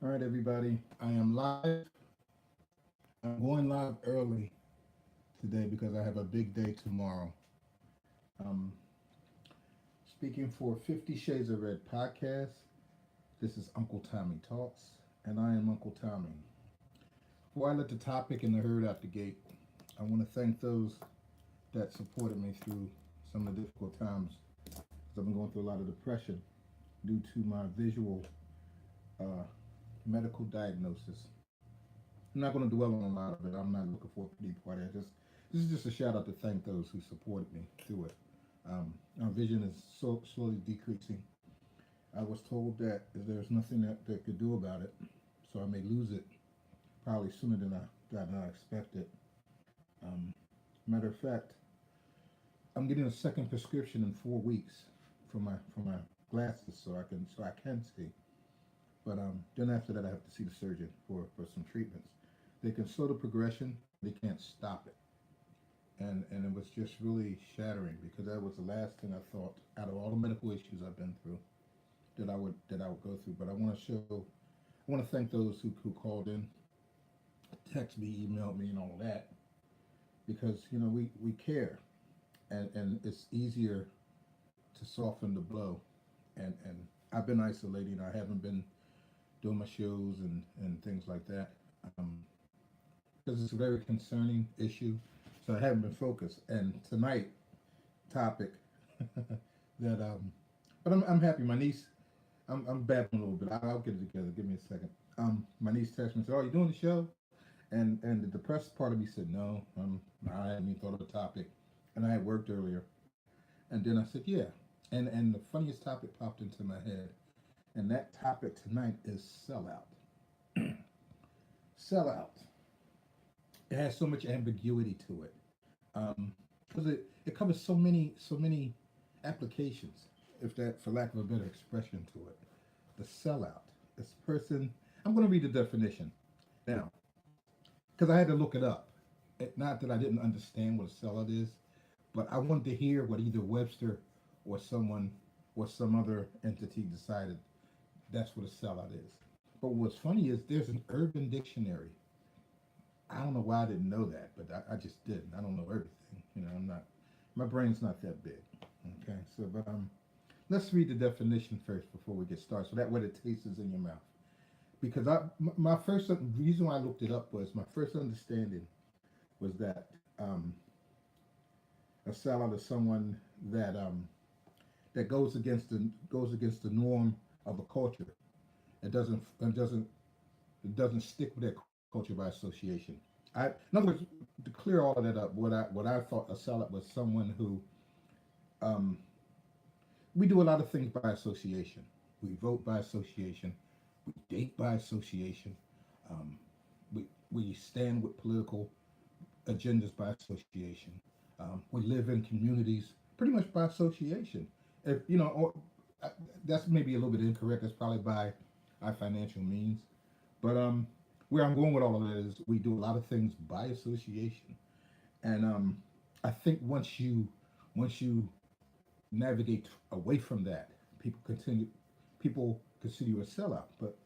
All right, everybody. I am live. I'm going live early today because I have a big day tomorrow. Um, Speaking for 50 Shades of Red podcast. This is Uncle Tommy Talks, and I am Uncle Tommy. Before I let the topic and the herd out the gate, I want to thank those that supported me through some of the difficult times. Because I've been going through a lot of depression due to my visual uh, medical diagnosis. I'm not going to dwell on a lot of it. I'm not looking for a pity party. This is just a shout out to thank those who supported me through it. Our vision is slowly decreasing. I was told that there's nothing that could do about it, so I may lose it probably sooner than I expected. Um, Matter of fact, I'm getting a second prescription in 4 weeks for my glasses, so I can see. But then after that, I have to see the surgeon for some treatments. They can slow the progression, they can't stop it. And it was just really shattering because that was the last thing I thought out of all the medical issues I've been through that I would go through. But I want to thank those who called in, text me, emailed me, and all of that because we care, and it's easier to soften the blow. And I've been isolating. I haven't been doing my shows and things like that. Um, because it's a very concerning issue. So I haven't been focused. And tonight topic that but I'm happy. My niece, I'm babbling a little bit. I'll get it together. Give me a second. My niece texted me and said, "Oh, you doing the show?" And the depressed part of me said, "No, I hadn't even thought of the topic." And I had worked earlier. And then I said, "Yeah." And the funniest topic popped into my head. And that topic tonight is sellout. Sellout. It has so much ambiguity to it because it covers so many applications, if that, for lack of a better expression to it. The sellout. This person. I'm going to read the definition now because I had to look it up. Not that I didn't understand what a sellout is, but I wanted to hear what either Webster or someone or some other entity decided that's what a sellout is. But what's funny is there's an urban dictionary. I don't know why I didn't know that, but I just didn't. I don't know everything. I'm not. My brain's not that big. Okay, so but let's read the definition first before we get started, so that way it tastes in your mouth. Because my first reason why I looked it up was my first understanding was that a sellout is someone that goes against the norm of a culture. It doesn't stick with that culture by association. In other words, to clear all of that up, what I thought a sellout was someone who um, we do a lot of things by association. We vote by association. We date by association. Um, we stand with political agendas by association. We live in communities pretty much by association. If or uh, that's maybe a little bit incorrect. That's probably by our financial means. But where I'm going with all of that is we do a lot of things by association, and I think once you navigate away from that, people consider you a sellout. But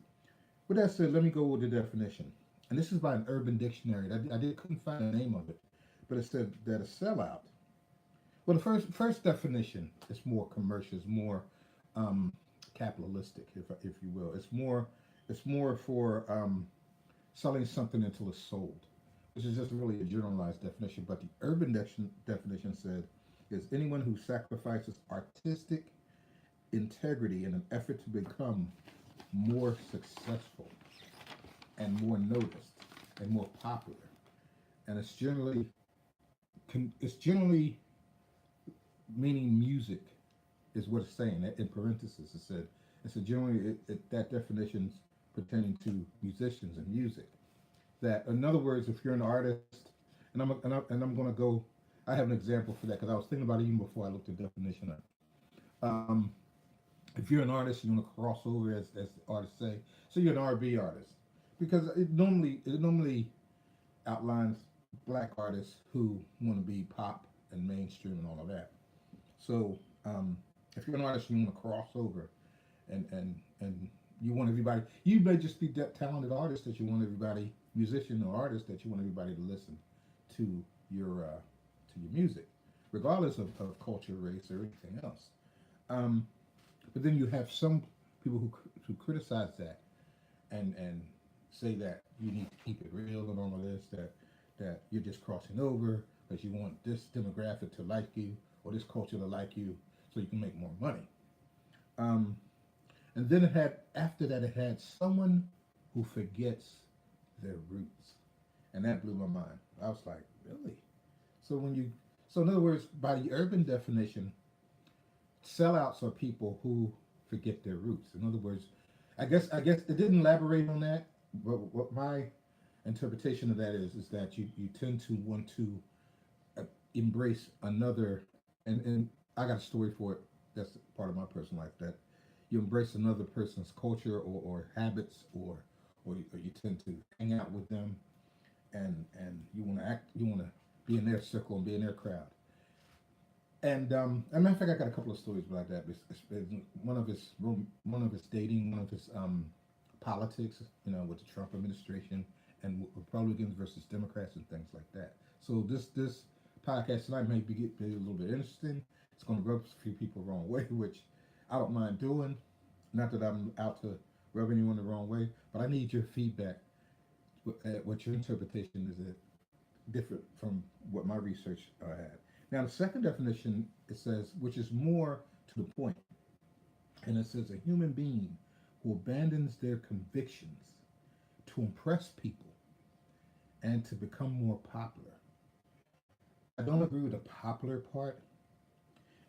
with that said, let me go with the definition. And this is by an Urban Dictionary. Couldn't find the name of it, but it said that a sellout. Well, the first definition is more commercial, is more um, capitalistic, if you will. It's more for selling something until it's sold, which is just really a generalized definition. But the urban definition said is anyone who sacrifices artistic integrity in an effort to become more successful and more noticed and more popular. And it's generally meaning music is what it's saying. In parentheses, it said generally that definition's pertaining to musicians and music. That, in other words, if you're an artist, and I'm going to go, I have an example for that because I was thinking about it even before I looked the definition up. Um, if you're an artist, you want to cross over, as the artists say. So you're an R&B artist because it normally outlines black artists who want to be pop and mainstream and all of that. So if you're an artist, you want to cross over and you want everybody. You may just be that talented artist that you want everybody, musician or artist that you want everybody to listen to your music, regardless of culture, race, or anything else. Um, but then you have some people who criticize that and say that you need to keep it real and all of this, that you're just crossing over because you want this demographic to like you or this culture to like you so you can make more money. Um, and then it had after that it had someone who forgets their roots, and that blew my mind. I was like, really? So when you so in other words, by the urban definition, sellouts are people who forget their roots. In other words, I guess it didn't elaborate on that, but what my interpretation of that is that you tend to want to uh, embrace another, and I got a story for it. That's part of my personal life that you embrace another person's culture or habits or you tend to hang out with them and you want to act you want to be in their circle and be in their crowd. And as a matter of fact, I got a couple of stories about that. One of his dating, one of his politics, with the Trump administration and Republicans versus Democrats and things like that. So this podcast tonight may be a little bit interesting. It's going to rub a few people the wrong way, which I don't mind doing. Not that I'm out to rub anyone the wrong way, but I need your feedback. What your interpretation is it different from what my research had. Now, the second definition it says, which is more to the point, and it says a human being who abandons their convictions to impress people and to become more popular. I don't agree with the popular part,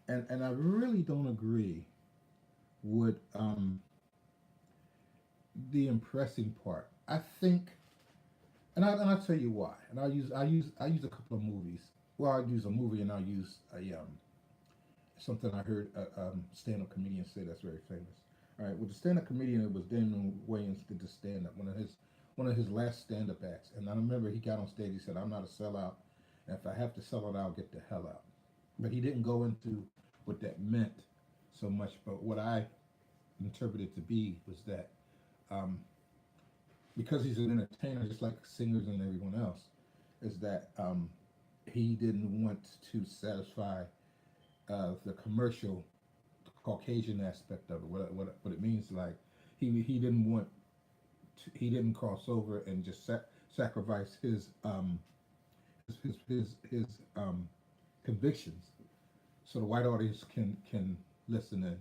and I really don't agree with the impressing part. I think, and I'll tell you why. And I use a couple of movies. Well, I use a movie and I use a something I heard a stand-up comedian say that's very famous. All right, with the stand-up comedian, it was Damon Wayans did the stand-up, one of his last stand-up acts, and I remember he got on stage. He said, "I'm not a sellout, and if I have to sell it, I'll get the hell out." But he didn't go into what that meant so much. But what I interpreted to be was that um, because he's an entertainer, just like singers and everyone else, is that he didn't want to satisfy the commercial Caucasian aspect of it. What it means, like he didn't want he didn't cross over and just sacrifice his convictions so the white audience can listen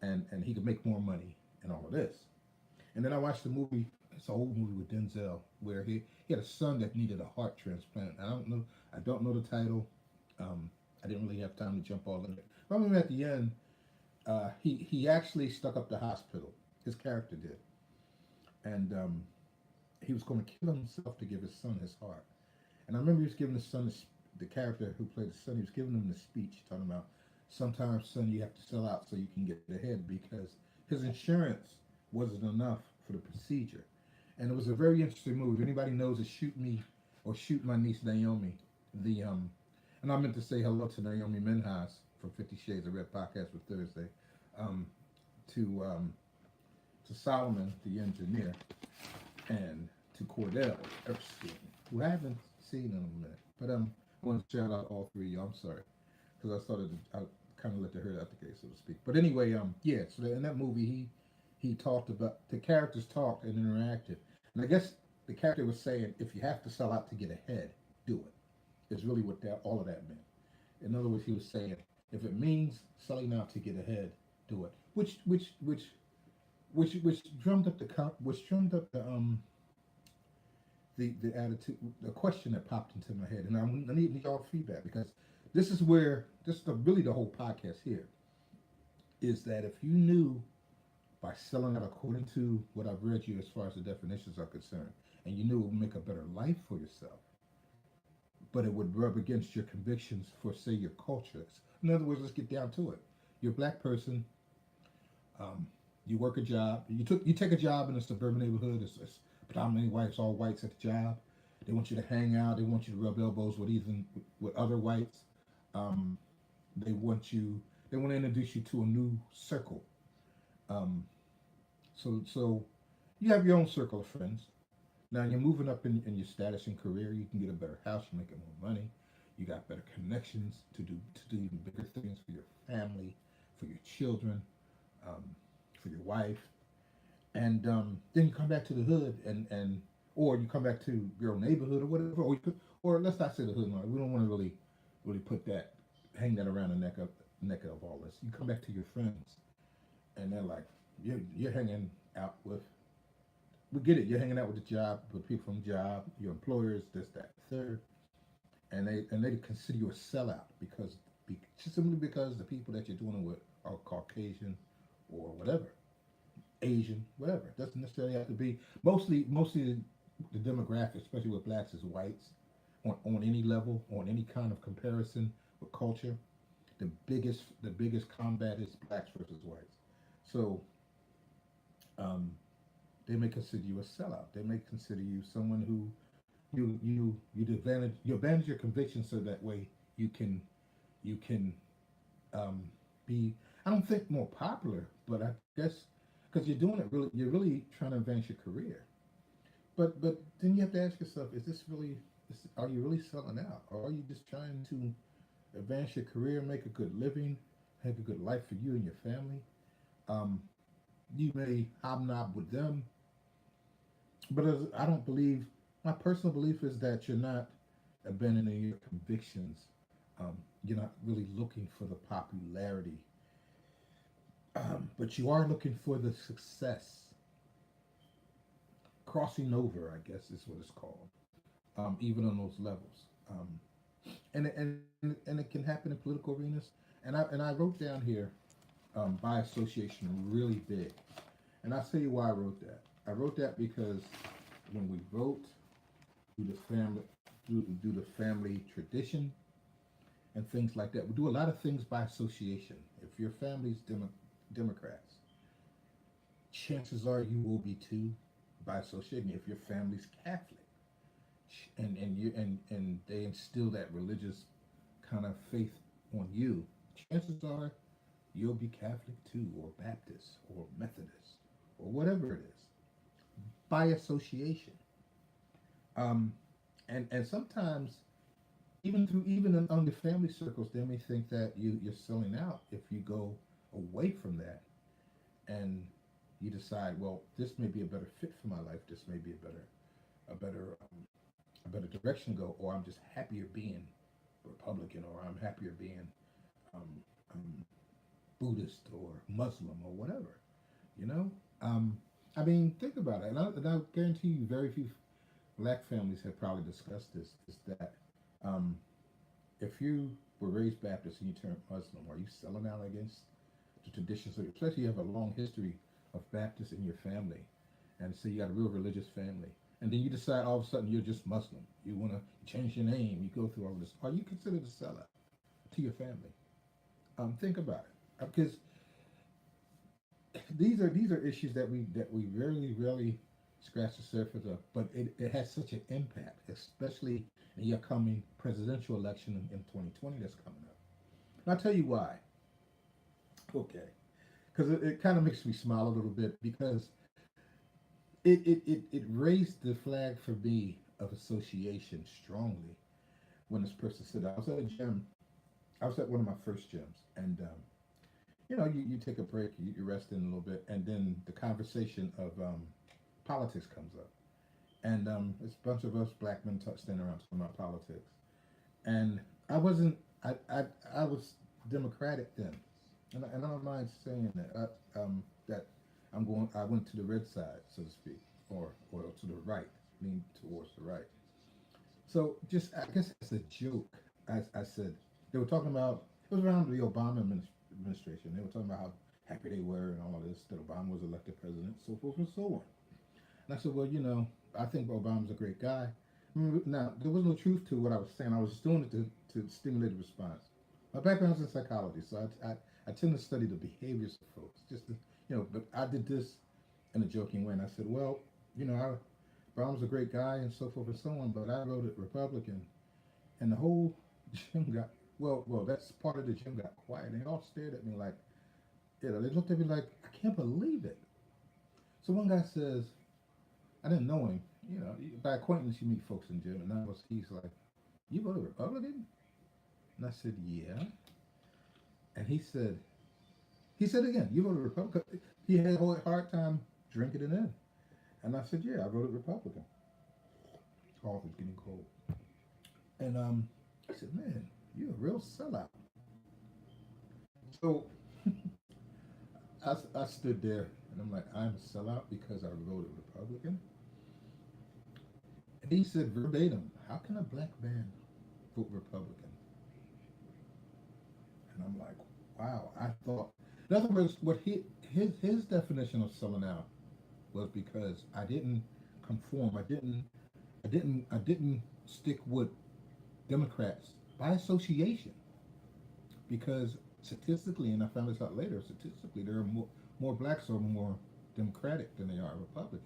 and he could make more money and all of this. And then I watched the movie. It's an old movie with Denzel where he had a son that needed a heart transplant. I don't know the title. I didn't really have time to jump all in it. But I remember at the end, he actually stuck up the hospital. His character did, and he was going to kill himself to give his son his heart. And I remember he was giving his son the character who played the son. He was giving him the speech talking about sometimes, son, you have to sell out so you can get ahead because his insurance wasn't enough for the procedure. And it was a very interesting movie. If anybody knows it, shoot me or shoot my niece Naomi. The and I meant to say hello to Naomi Menhas from 50 Shades of Red podcast for Thursday. Um, to Solomon, the engineer, and to Cordell Epstein, who I haven't seen in a minute. But I want to shout out all three of you. I'm sorry, because I kind of let the herd out the gate, so to speak. But anyway, yeah. So in that movie, he talked about the characters talked and interacted, and I guess the character was saying, if you have to sell out to get ahead, do it. Is really what that all of that meant. In other words, he was saying, if it means selling out to get ahead, do it. Which drummed up the attitude, the question that popped into my head, and I need y'all feedback because this is really the whole podcast here is that if you knew by selling out according to what I've read you as far as the definitions are concerned, and you knew it would make a better life for yourself, but it would rub against your convictions for say your culture. In other words, let's get down to it. You're a black person. Um, you work a job. You take a job in a suburban neighborhood. It's predominantly whites, all whites at the job. They want you to hang out. They want you to rub elbows with other whites. Um, they want to introduce you to a new circle. Um, So you have your own circle of friends. Now you're moving up in your status and career. You can get a better house. You're making more money. You got better connections to do even bigger things for your family, for your children, um, for your wife, and then you come back to the hood and or you come back to your own neighborhood or whatever, or or let's not say the hood. No, we don't want to really put that hang that around the neck of all this. You come back to your friends, and they're like, you're hanging out with. We get it. You're hanging out with the job, with people from the job, your employers, this, that, third, and they consider you a sellout just simply because the people that you're doing it with are Caucasian or whatever, Asian, whatever. It doesn't necessarily have to be. Mostly the demographic, especially with blacks, is whites. On any level, on any kind of comparison with culture, the biggest combat is blacks versus whites. So um, they may consider you a sellout. They may consider you someone who you advantage your conviction so that way you can um, be, I don't think more popular, but I guess because you're really trying to advance your career. But then you have to ask yourself, are you really selling out, or are you just trying to advance your career, make a good living, have a good life for you and your family? Um, you may hobnob with them, but I don't believe. My personal belief is that you're not abandoning your convictions. You're not really looking for the popularity, but you are looking for the success. Crossing over, I guess, is what it's called. Even on those levels, and it can happen in political arenas. And I wrote down here by association really big, and I'll tell you why I wrote that. I wrote that because when we vote, do the family do the family tradition and things like that. We do a lot of things by association. If your family's Democrats, chances are you will be too by association. If your family's Catholic, and they instill that religious kind of faith on you, chances are you'll be Catholic too, or Baptist, or Methodist, or whatever it is, by association. Um, and sometimes even on the family circles, they may think that you're selling out if you go away from that and you decide, well, this may be a better fit for my life. This may be a better direction to go, or I'm just happier being Republican, or I'm happier being um, um, Buddhist or Muslim or whatever. You know, um, I mean, think about it, and I guarantee you, very few black families have probably discussed this. Is that um, if you were raised Baptist and you turned Muslim, are you selling out against the traditions? Especially you have a long history of Baptists in your family, and so you got a real religious family, and then you decide all of a sudden you're just Muslim. You want to change your name. You go through all this. Are you considered a sellout to your family? Think about it, because these are issues that we rarely scratch the surface of, but it has such an impact, especially in the upcoming presidential election in 2020 that's coming up. And I'll tell you why. Okay, because it kind of makes me smile a little bit because it raised the flag for me of association strongly when this person said, I was at a gym. I was at one of my first gyms, and you take a break, you rest in a little bit, and then the conversation of politics comes up, and it's a bunch of us black men standing around talking about politics, and I wasn't, I was Democratic then, and I don't mind saying that I went to the red side, so to speak, or to the right, lean towards the right. So just I guess as a joke, I said they were talking about, it was around the Obama administration. They were talking about how happy they were and all of this that Obama was elected president, so forth and so on. And I said, well, I think Obama's a great guy. Now there was no truth to what I was saying. I was just doing it to stimulate a response. My background's in psychology, so I tend to study the behaviors of folks. But I did this in a joking way, and I said, well, Obama's a great guy and so forth and so on, but I voted Republican, and the whole gym got, that's part of the gym got quiet, and they all stared at me like, they looked at me like, I can't believe it. So one guy says, I didn't know him. You know, by acquaintance, you meet folks in gym, and he's like, "You voted Republican?" And I said, "Yeah." And he said again, "You voted Republican?" He had a hard time drinking it in. And I said, "Yeah, I voted Republican." Cough is getting cold. And I said, "Man, you're a real sellout." So I stood there and I'm like, "I'm a sellout because I voted Republican." And he said verbatim, "How can a black man vote Republican?" And I'm like, "Wow." I thought, in other words, what his definition of selling out was because I didn't conform. I didn't stick with Democrats by association because statistically, and I found this out later, statistically there are more blacks are more Democratic than they are Republicans.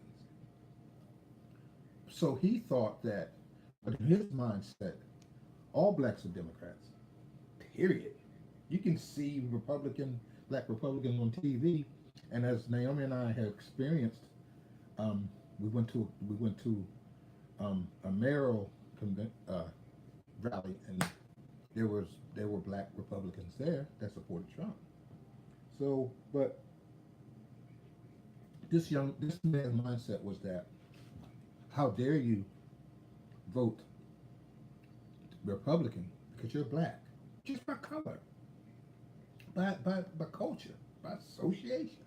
So he thought that, but in his mindset, all blacks are Democrats. Period. You can see black Republicans on TV, and as Naomi and I have experienced, um, we went to a mayoral rally, and there were black Republicans there that supported Trump. So, but this man's mindset was that, how dare you vote Republican because you're black, just by color, by culture, by association.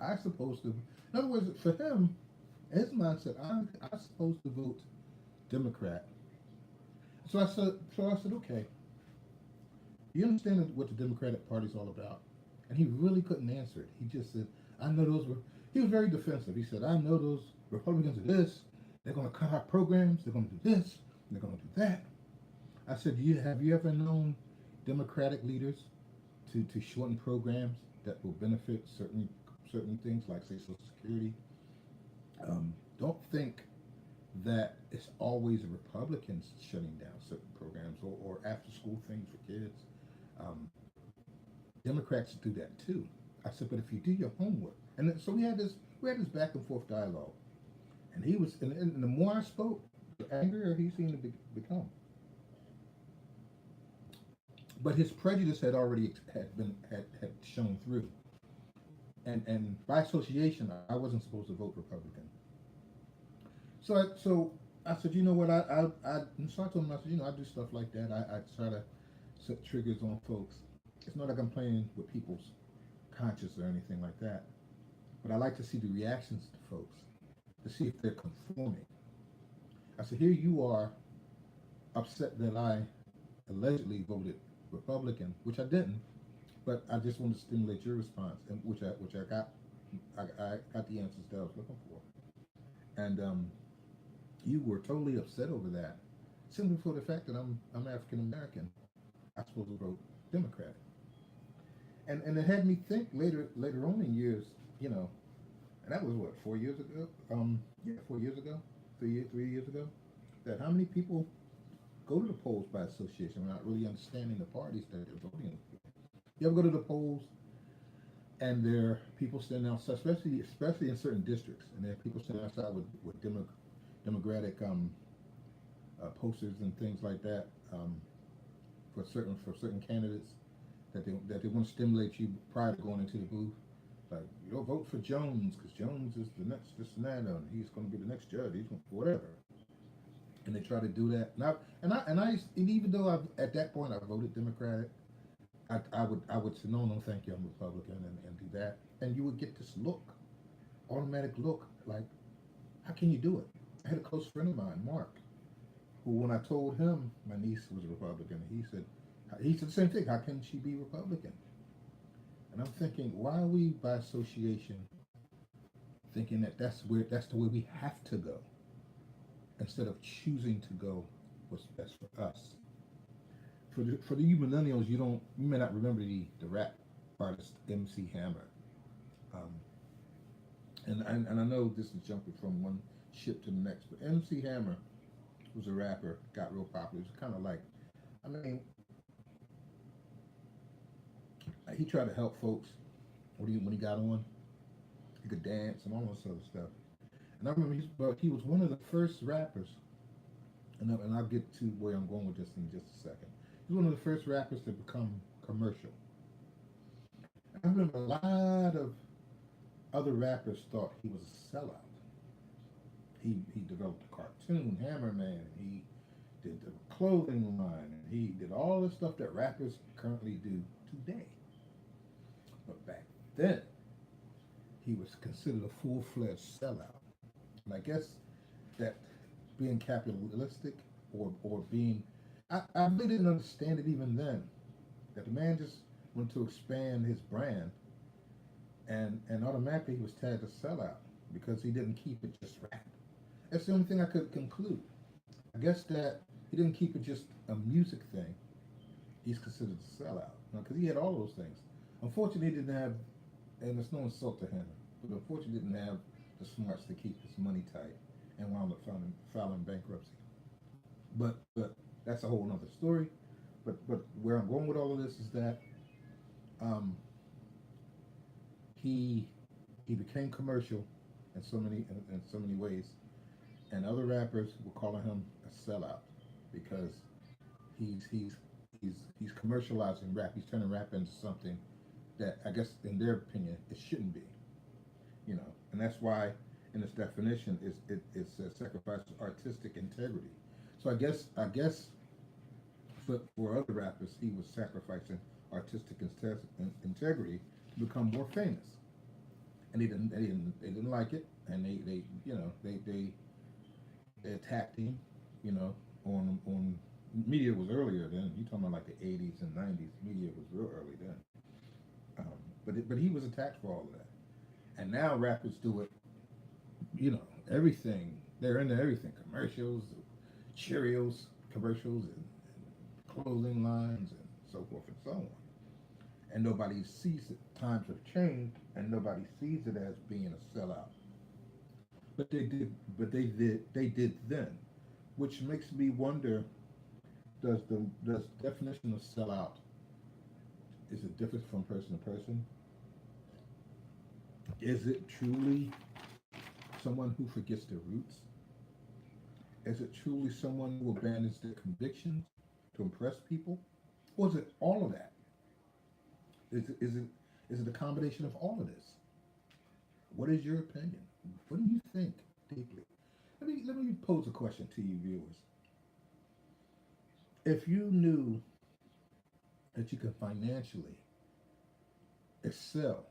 I supposed to. In other words, for him, his mindset, I'm supposed to vote Democrat. So I said, okay, you understand what the Democratic Party is all about? And he really couldn't answer it. He just said, I know those were, he was very defensive. He said, I know those Republicans are this, they're going to cut our programs, they're going to do this, they're going to do that. I said, have you ever known Democratic leaders to shorten programs that will benefit certain things like, say, Social Security? Don't think that it's always the Republicans shutting down certain programs or after school things for kids. Um, Democrats do that too. I said, but if you do your homework, and so we had this back and forth dialogue, and and the more I spoke, the angrier he seemed to become. But his prejudice had already had shown through, and by association, I wasn't supposed to vote Republican. So I said, you know what, and so I told him, I said, I do stuff like that. I try to set triggers on folks. It's not like I'm playing with people's conscience or anything like that. But I like to see the reactions to folks to see if they're conforming. I said, here you are upset that I allegedly voted Republican, which I didn't, but I just wanted to stimulate your response, and which I got. I got the answers that I was looking for, and you were totally upset over that, simply for the fact that I'm African American. I supposed to vote Democrat, and it had me think later on in years, you know, and that was what 4 years ago. Yeah, 4 years ago, 3 years ago. That how many people go to the polls by association without really understanding the parties that they're voting for. You ever go to the polls and there are people standing outside, especially in certain districts, and there are people standing outside with democratic posters and things like that for certain candidates that they want to stimulate you prior to going into the booth. Like, vote for Jones because Jones is the next this and that, and he's going to be the next judge. He's going, whatever. And they try to do that. And even though at that point I voted Democratic, I would say no, thank you, I'm Republican, and do that, and you would get this automatic look, like, how can you do it? I had a close friend of mine, Mark, who when I told him my niece was a Republican, he said the same thing. How can she be Republican? And I'm thinking, why are we by association thinking that that's the way we have to go, instead of choosing to go what's best for us? For the you millennials, you may not remember the rap artist MC Hammer, um, and I know this is jumping from one ship to the next, but MC Hammer was a rapper, got real popular. It was kind of like, I mean, he tried to help folks when he got on, He could dance and all this other stuff. And I remember he was one of the first rappers, and I'll get to where I'm going with this in just a second. He's one of the first rappers to become commercial. I remember a lot of other rappers thought he was a sellout. He developed a cartoon, Hammerman. He did the clothing line. And he did all the stuff that rappers currently do today. But back then, he was considered a full-fledged sellout. And I guess that being capitalistic or being, I really didn't understand it even then. That the man just wanted to expand his brand, and automatically he was tagged as sellout because he didn't keep it just rap. That's the only thing I could conclude. I guess that he didn't keep it just a music thing. He's considered a sellout because he had all those things. Unfortunately, he didn't have, and it's no insult to him, but unfortunately, he didn't have the smarts to keep his money tight and wound up filing bankruptcy. But that's a whole other story. But where I'm going with all of this is that um, he became commercial in so many ways, and other rappers were calling him a sellout because he's he's he's commercializing rap. He's turning rap into something that I guess in their opinion it shouldn't be, and that's why in its definition it says sacrifice artistic integrity. So I guess for other rappers he was sacrificing artistic integrity to become more famous, and they didn't like it, and they attacked him, on media was earlier then. You talking about like the 80s and 90s? Media was real early then. But he was attacked for all of that, and now rappers do it. Everything they're into everything, commercials, Cheerios commercials, and clothing lines, and so forth and so on. And nobody sees it. Times have changed, and nobody sees it as being a sellout. But they did. But they did then, which makes me wonder: does definition of sellout, is it different from person to person? Is it truly someone who forgets their roots? Is it truly someone who abandons their convictions to impress people? Or is it all of that? Is it a combination of all of this? What is your opinion? What do you think deeply? Let me pose a question to you viewers. If you knew that you could financially excel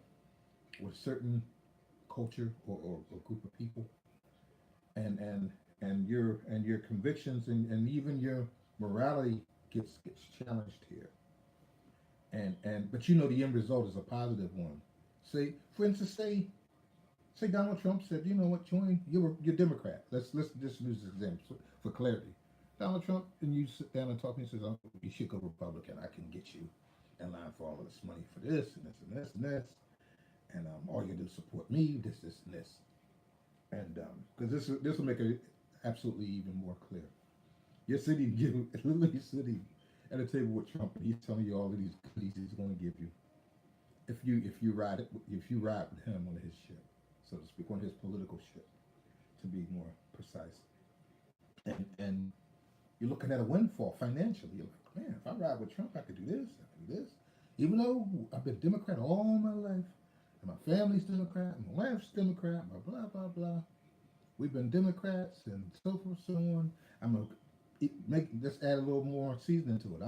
with certain culture or group of people, and your convictions and even your morality gets challenged here, and but the end result is a positive one. Say, for instance, say Donald Trump said, you know what, join, you're Democrat. Let's just use this example for clarity. Donald Trump, and you sit down and talk to me, and says, oh, you should go Republican. I can get you in line for all of this money for this and this and this and this, and all you do is support me, this and this, and because this will make it absolutely even more clear. You're literally sitting at a table with Trump, and he's telling you all of these goodies he's going to give you if you ride with him on his ship, so to speak, on his political ship, to be more precise. And you're looking at a windfall financially. You're like, man, if I ride with Trump, I could do this, I could do this. Even though I've been Democrat all my life, and my family's Democrat, and my wife's Democrat, blah blah blah. We've been Democrats and so forth, so on. Just add a little more seasoning to it.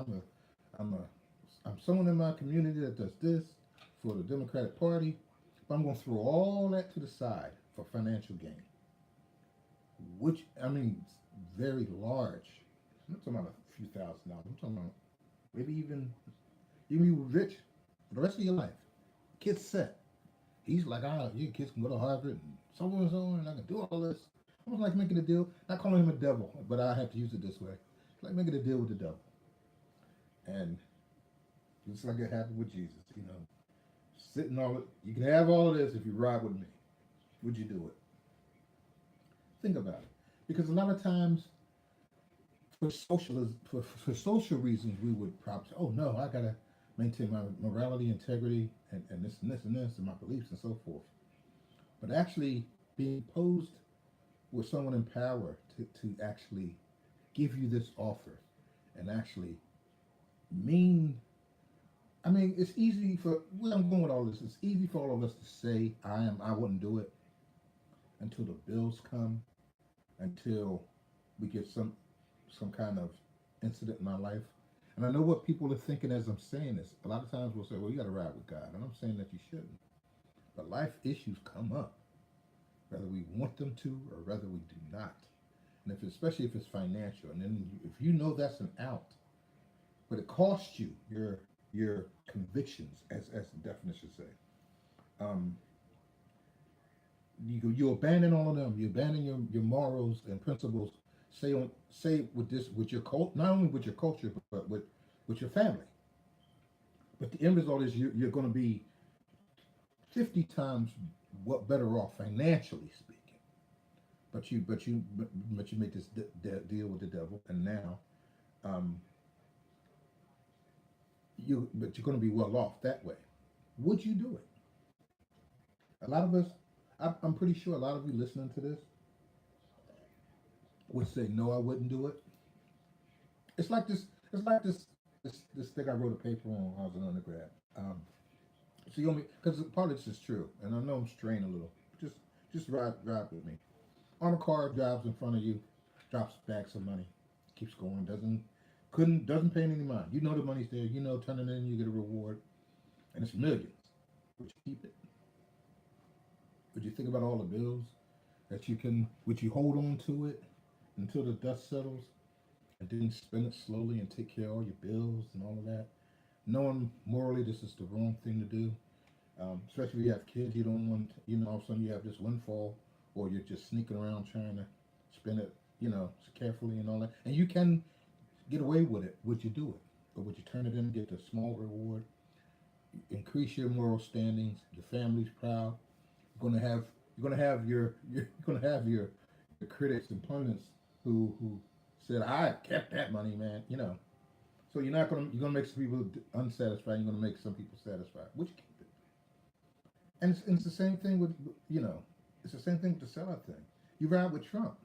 I'm someone in my community that does this for the Democratic Party, but I'm going to throw all that to the side for financial gain, which I mean, very large. I'm not talking about a few $1,000s. I'm talking about maybe even you were rich for the rest of your life. Kid's set. He's like, your kids can go to Harvard and so on, and I can do all this. Almost like making a deal. Not calling him a devil, but I have to use it this way. It's like making a deal with the devil. And just like it happened with Jesus, sitting all it. You can have all of this if you ride with me. Would you do it? Think about it, because a lot of times, for social reasons, we would probably say, "Oh no, I gotta maintain my morality, integrity, and this and this and this, and my beliefs and so forth." but actually being posed with someone in power to actually give you this offer and actually mean. I mean, it's easy for where I'm going with all this. It's easy for all of us to say I wouldn't do it until the bills come, until we get some kind of incident in our life. And I know what people are thinking as I'm saying this. A lot of times we'll say, well, you got to ride with God. And I'm saying that you shouldn't. But life issues come up, whether we want them to or whether we do not. And if especially if it's financial, and then if you know that's an out, but it costs you your convictions, as the definition say. Um, you abandon all of them. You abandon your morals and principles. Say with this with your cult, not only with your culture, but with your family. But the end result is you're going to be 50 times what better off financially speaking. But you make this deal with the devil, and now um, you're going to be well off that way. Would you do it? A lot of us, I'm pretty sure a lot of you listening to this would say, no, I wouldn't do it. It's like this. It's like this thing I wrote a paper on when I was an undergrad. So you want me because part of this is true, and I know I'm straying a little. Just just ride with me. On a car drives in front of you, drops bags of money, keeps going, doesn't pay any mind. You know the money's there. You know turning it in, you get a reward, and it's millions. Would you keep it? Would you think about all the bills that you can? Would you hold on to it until the dust settles, and then spend it slowly and take care of all your bills and all of that, knowing morally this is the wrong thing to do? Especially if you have kids, you don't want, all of a sudden you have this windfall, or you're just sneaking around trying to spend it, carefully and all that. And you can get away with it. Would you do it? Or would you turn it in and get a small reward, increase your moral standings, your family's proud? You're gonna have you're gonna have your critics and opponents who said I kept that money, man. So you're gonna make some people unsatisfied. You're gonna make some people satisfied. Would you keep it? And it's the same thing with it's the same thing with the sellout thing. You ride with Trump,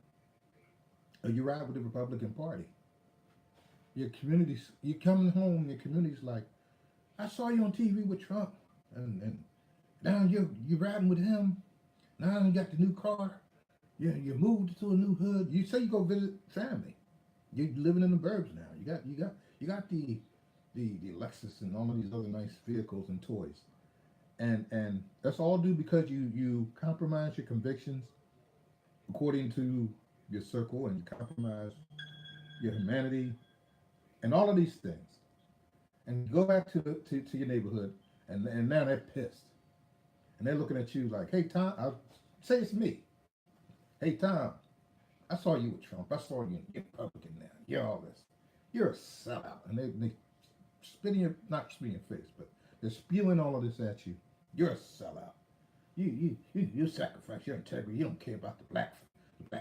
or you ride with the Republican Party. Your communities, you coming home, your community's like, I saw you on TV with Trump, and now you're riding with him. Now you got the new car. You moved to a new hood. You say you go visit family. You're living in the burbs now. You got the Lexus and all of these other nice vehicles and toys. And that's all due because you compromise your convictions according to your circle, and you compromise your humanity and all of these things, and you go back to your neighborhood, and now they're pissed, and they're looking at you like, hey Tom, I'll say it's me. Hey Tom, I saw you with Trump. I saw you. You're Republican now. You're all this. You're a sellout, and they spitting your not spitting your face, but they're spewing all of this at you. You're a sellout. You sacrifice your integrity. You don't care about the black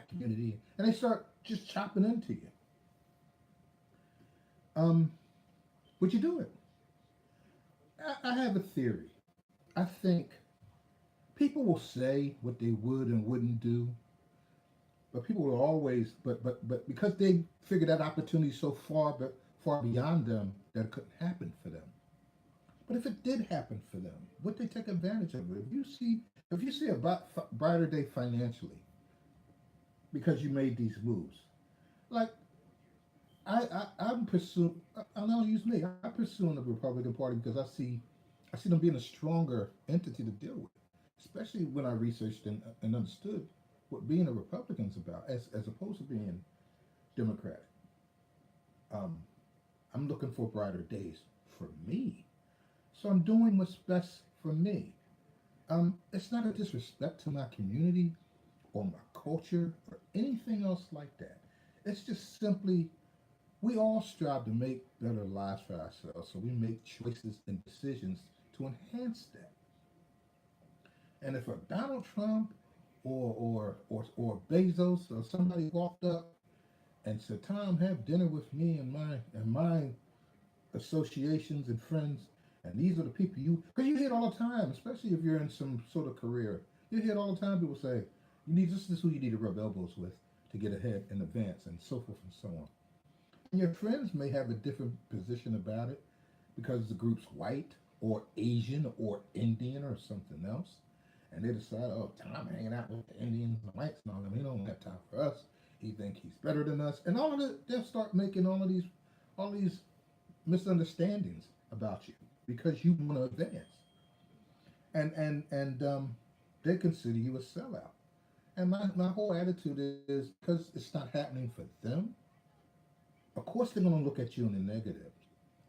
community, and they start just chopping into you. Um, would you do it? I have a theory. I think people will say what they would and wouldn't do, but people will always, but because they figure that opportunity so far beyond them that it couldn't happen for them. But if it did happen for them, would they take advantage of it? If you see a brighter day financially because you made these moves, like I'm pursuing, I'll use me. I'm pursuing the Republican Party because I see them being a stronger entity to deal with, especially when I researched and understood what being a Republican's about, as opposed to being Democratic. Um, I'm looking for brighter days for me, so I'm doing what's best for me. It's not a disrespect to my community or my culture or anything else like that. It's just simply we all strive to make better lives for ourselves, so we make choices and decisions to enhance that. And if a Donald Trump or Bezos or somebody walked up and said, "Tom, have dinner with me and my associations and friends, and these are the people you," because you hear it all the time, especially if you're in some sort of career. You hear it all the time. People say, "You need this is who you need to rub elbows with to get ahead in advance," and so forth and so on. And your friends may have a different position about it because the group's white or Asian or Indian or something else, and they decide, "Oh, Tom hanging out with the Indians and the whites and all them. He don't have time for us. He think he's better than us," and all of it. They'll start making all these misunderstandings about you because you want to advance, and they consider you a sellout. And my whole attitude is because it's not happening for them. Of course, they're going to look at you in the negative,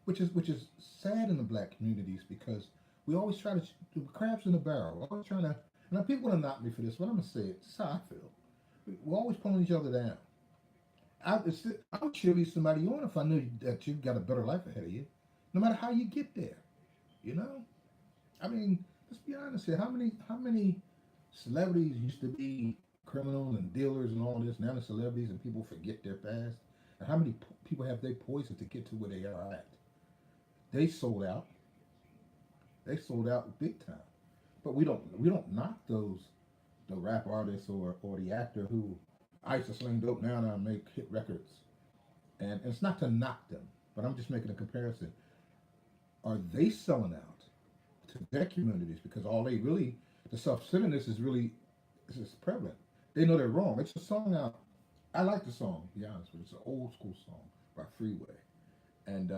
which is sad in the black communities because we always try to do crabs in the barrel. We're always trying to. And people want to knock me for this, but I'm gonna say it. This is how I feel. We're always pulling each other down. I would cheerlead somebody on if I knew that you've got a better life ahead of you, no matter how you get there. You know, I mean, let's be honest here. How many celebrities used to be criminals and dealers and all this? Now they're celebrities and people forget their past. And how many people have they poisoned to get to where they are at? They sold out. They sold out big time. But we don't knock those the rap artist or the actor who I used to sling dope now and I make hit records. And it's not to knock them, but I'm just making a comparison. Are they selling out to their communities because all they really the self-centeredness is really is prevalent. They know they're wrong. It's a song out. I like the song, to be honest, but it's an old school song by Freeway, and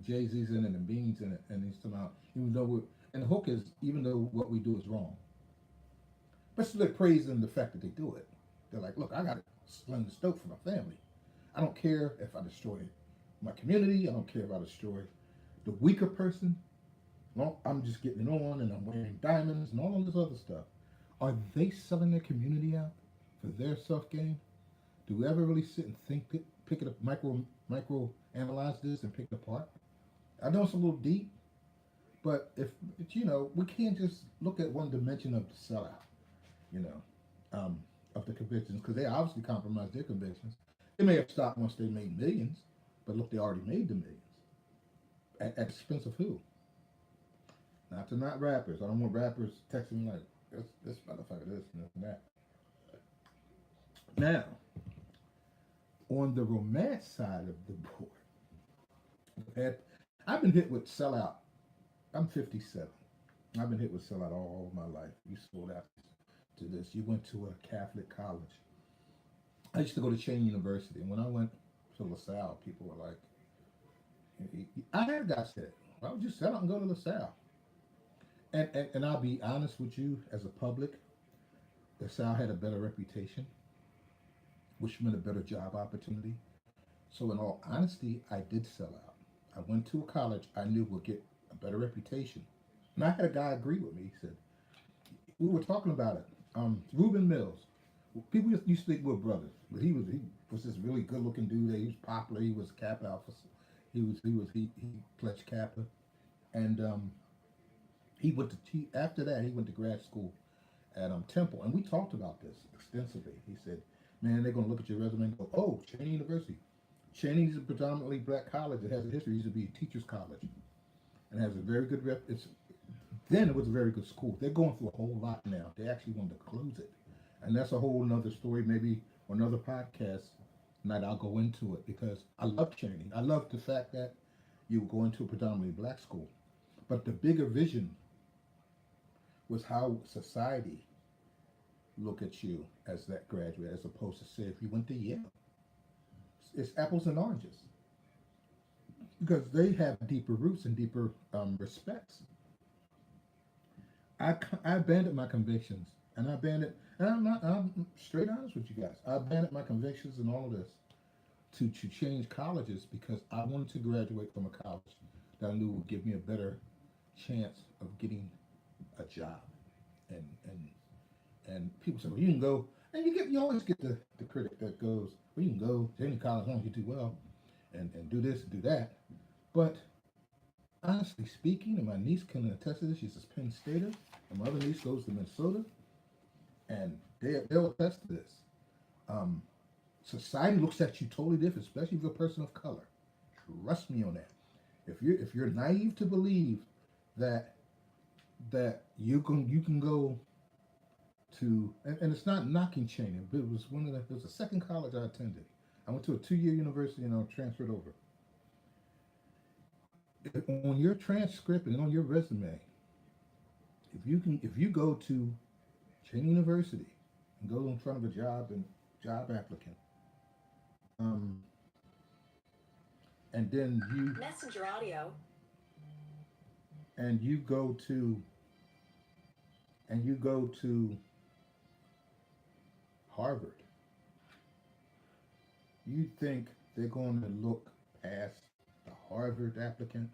Jay Z's in it and Beans in it, and he's talking about even though and the hook is even though what we do is wrong, but still they're praising the fact that they do it. They're like, look, I got to sling the stove for my family. I don't care if I destroy my community. I don't care if I destroy the weaker person. No, I'm just getting it on and I'm wearing diamonds and all of this other stuff. Are they selling their community out for their self gain? Do we ever really sit and think it, pick it up, micro analyze this and pick it apart? I know it's a little deep, but if we can't just look at one dimension of the sellout, you know, um, of the convictions because they obviously compromised their convictions. They may have stopped once they made millions, but look, they already made the millions at the expense of who? Not to not rappers. I don't want rappers texting me like this motherfucker, this and this and that. Now, on the romance side of the board, I've been hit with sellout. I'm 57. I've been hit with sellout all my life. You sold out to this. You went to a Catholic college. I used to go to Chain University, and when I went to LaSalle, people were like, I had a guy say, why would you sell out and go to LaSalle? And I'll be honest with you, as a public, LaSalle had a better reputation, which meant a better job opportunity. So in all honesty, I did sell out. I went to a college I knew would get a better reputation. And I had a guy agree with me. He said, we were talking about it. Reuben Mills. People used to think we were brothers, but he was this really good looking dude. He was popular. He was Kappa Alpha. He pledged Kappa, and after that he went to grad school at Temple, and we talked about this extensively. He said, "Man, they're gonna look at your resume and go, oh, Cheney University. Cheney is a predominantly black college. It has a history. It used to be a teachers' college, and has a very good rep. Then it was a very good school. They're going through a whole lot now. They actually wanted to close it, and that's a whole nother story. Maybe on another podcast night I'll go into it because I love Cheney. I love the fact that you go into a predominantly black school, but the bigger vision was how society look at you as that graduate, as opposed to say if you went to Yale. It's apples and oranges because they have deeper roots and deeper respects. I abandoned my convictions, and I'm straight honest with you guys. I abandoned my convictions and all of this to change colleges because I wanted to graduate from a college that I knew would give me a better chance of getting a job. And people say, well, you can go, and you always get the critic that goes, well, you can go to any college as long as you do well, and do this and do that. But honestly speaking, and my niece can attest to this, she's a Penn Stater, and my other niece goes to Minnesota, and they'll attest to this. Um, Society looks at you totally different, especially if you're a person of color. Trust me on that. If you're naive to believe that you can go and it's not knocking Cheney, but it was the second college I attended. I went to a 2 year university and I transferred over. On your transcript and on your resume, if you go to Cheney University and go in front of a job applicant, um, and then you Messenger audio. and you go to and you go to Harvard, you think they're going to look past the Harvard applicant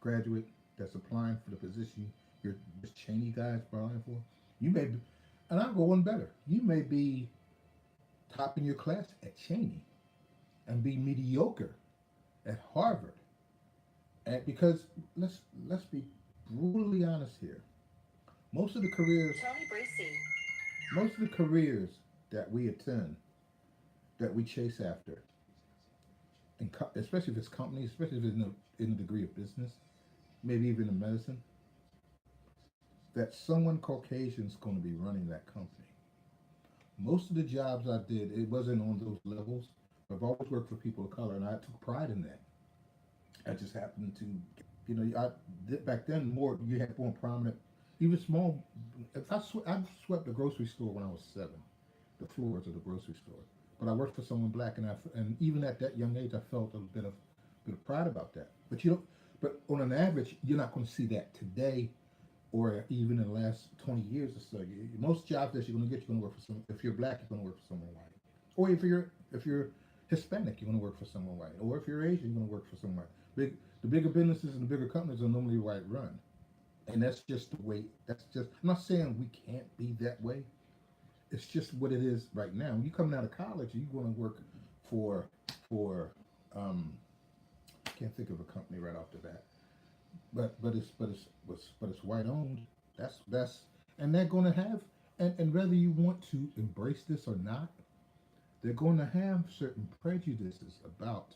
graduate that's applying for the position you're this Cheney guy is applying for? You may be, and I'll go one better. You may be top in your class at Cheney and be mediocre at Harvard. And because let's be brutally honest here. Most of the careers Tony Bracy. most of the careers that we attend, that we chase after, and especially if it's companies, especially if it's in a degree of business, maybe even in medicine, that someone Caucasian is going to be running that company. Most of the jobs I did, it wasn't on those levels. I've always worked for people of color, and I took pride in that. I just happened to, back then more you had more prominent, even small. If I swept the grocery store when I was 7, the floors of the grocery store. But I worked for someone black, and even at that young age, I felt a bit of pride about that. But you don't. But on an average, you're not going to see that today, or even in the last 20 years or so. Most jobs that you're going to get, you're going to work for someone. If you're black, you're going to work for someone white. Or if you're Hispanic, you're going to work for someone white. Or if you're Asian, you're going to work for someone white. The bigger businesses and the bigger companies are normally white run, and that's just the way. That's just. I'm not saying we can't be that way. It's just what it is right now. When you coming out of college, you want to work for I can't think of a company right off the bat, but it's white owned. That's and they're going to have and whether you want to embrace this or not, they're going to have certain prejudices about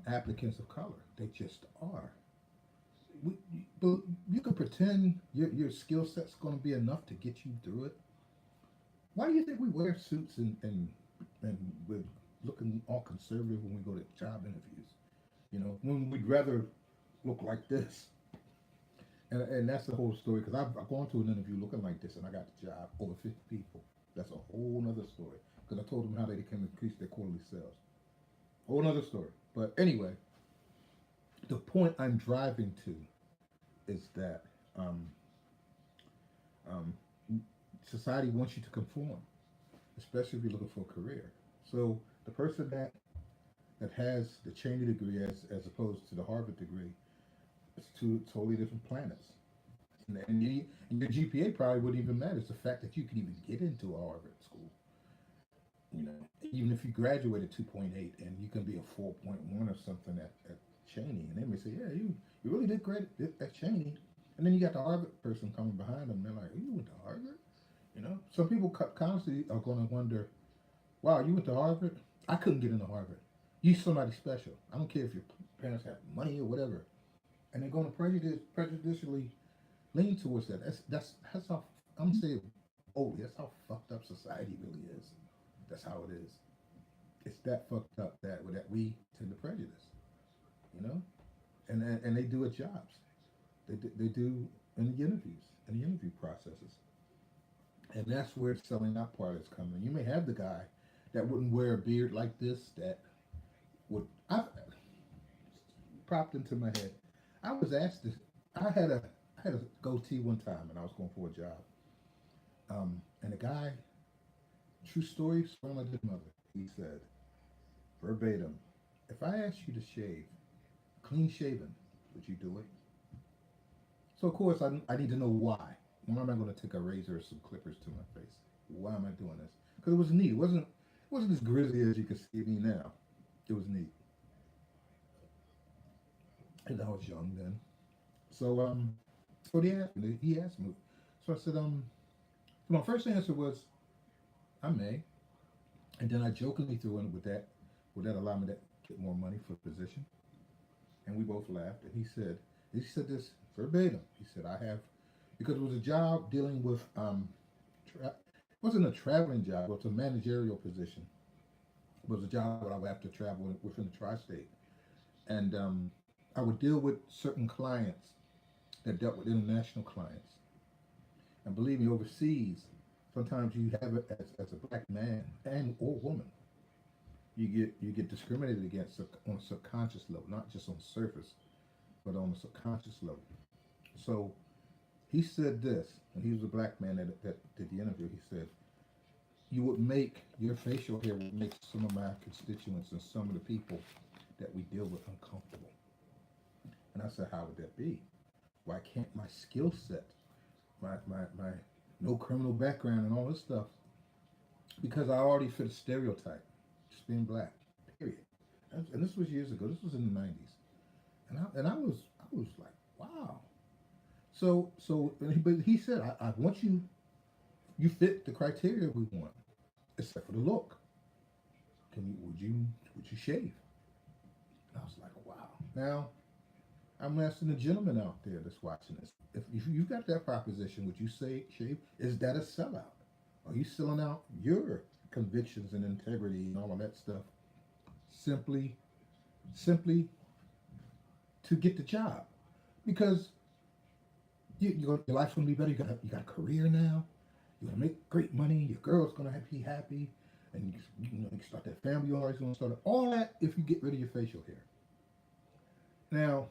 applicants of color. They just are. But you can pretend your skill set's going to be enough to get you through it. Why do you think we wear suits and we're looking all conservative when we go to job interviews? When we'd rather look like this. And that's the whole story. Because I've gone to an interview looking like this, and I got the job over 50 people. That's a whole nother story. Because I told them how they can increase their quarterly sales. Whole nother story. But anyway, the point I'm driving to is that um, um, society wants you to conform, especially if you're looking for a career. So the person that has the Cheney degree as opposed to the Harvard degree, it's two totally different planets. And your GPA probably wouldn't even matter. It's the fact that you can even get into a Harvard school. Even if you graduated 2.8 and you can be a 4.1 or something at Cheney, and they may say, yeah, you really did great at Cheney. And then you got the Harvard person coming behind them. They're like, you went to Harvard? Some people constantly are going to wonder, wow, you went to Harvard? I couldn't get into Harvard. You somebody special. I don't care if your parents have money or whatever. And they're going to prejudicially lean towards that. That's how I'm saying. Oh, that's how fucked up society really is. That's how it is. It's that fucked up that we tend to prejudice. You know, and they do at jobs. They do in the interview processes, and that's where the selling out part is coming. You may have the guy that wouldn't wear a beard like this that would. I popped into my head. I was asked this. I had a goatee one time, and I was going for a job. And the guy, true story, from my good mother. He said verbatim, "If I asked you to shave, clean shaven, would you do it?" So of course I need to know why. Why am I going to take a razor or some clippers to my face? Why am I doing this? Because it was neat. It wasn't as grisly as you can see me now. It was neat, and I was young then. So so he asked me. So I said so my first answer was I may, and then I jokingly threw in would that allow me to get more money for the position? And we both laughed. And he said this verbatim. He said I have because it was a job dealing with it wasn't a traveling job. It was a managerial position. It was a job that I would have to travel within the tri-state, and I would deal with certain clients that dealt with international clients. And believe me, overseas, sometimes you have it as a black man and or woman, you get discriminated against on a subconscious level, not just on the surface, but on a subconscious level. So he said this, and he was a black man that did the interview. He said, "You would make your facial hair would make some of my constituents and some of the people that we deal with uncomfortable." And I said, "How would that be? Why can't my skill set, my no criminal background and all this stuff, because I already fit a stereotype, just being black, period." And this was years ago. This was in the '90s, and I was like, wow. But he said, I want you. You fit the criteria we want, except for the look. Would you shave? And I was like, wow. Now I'm asking the gentleman out there that's watching this. If you got that proposition, would you say shave? Is that a sellout? Are you selling out your convictions and integrity and all of that stuff simply to get the job? Because your life's gonna be better. You got a career now. You're gonna make great money. Your girl's gonna be happy, and you can start that family. You're always gonna start all that if you get rid of your facial hair. Now,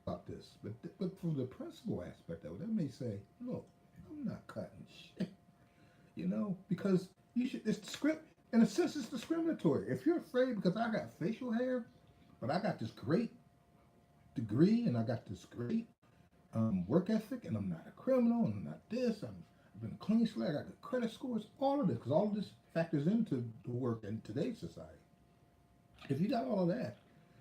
about this, but from the principal aspect of it, they may say, "Look, I'm not cutting shit," because you should. It's script in a sense. It's discriminatory. If you're afraid because I got facial hair, but I got this great degree and I got this great work ethic, and I'm not a criminal, and I'm not this. I've been a clean slate. I got good credit scores. All of this, because all of this factors into the work in today's society. If you got all of that,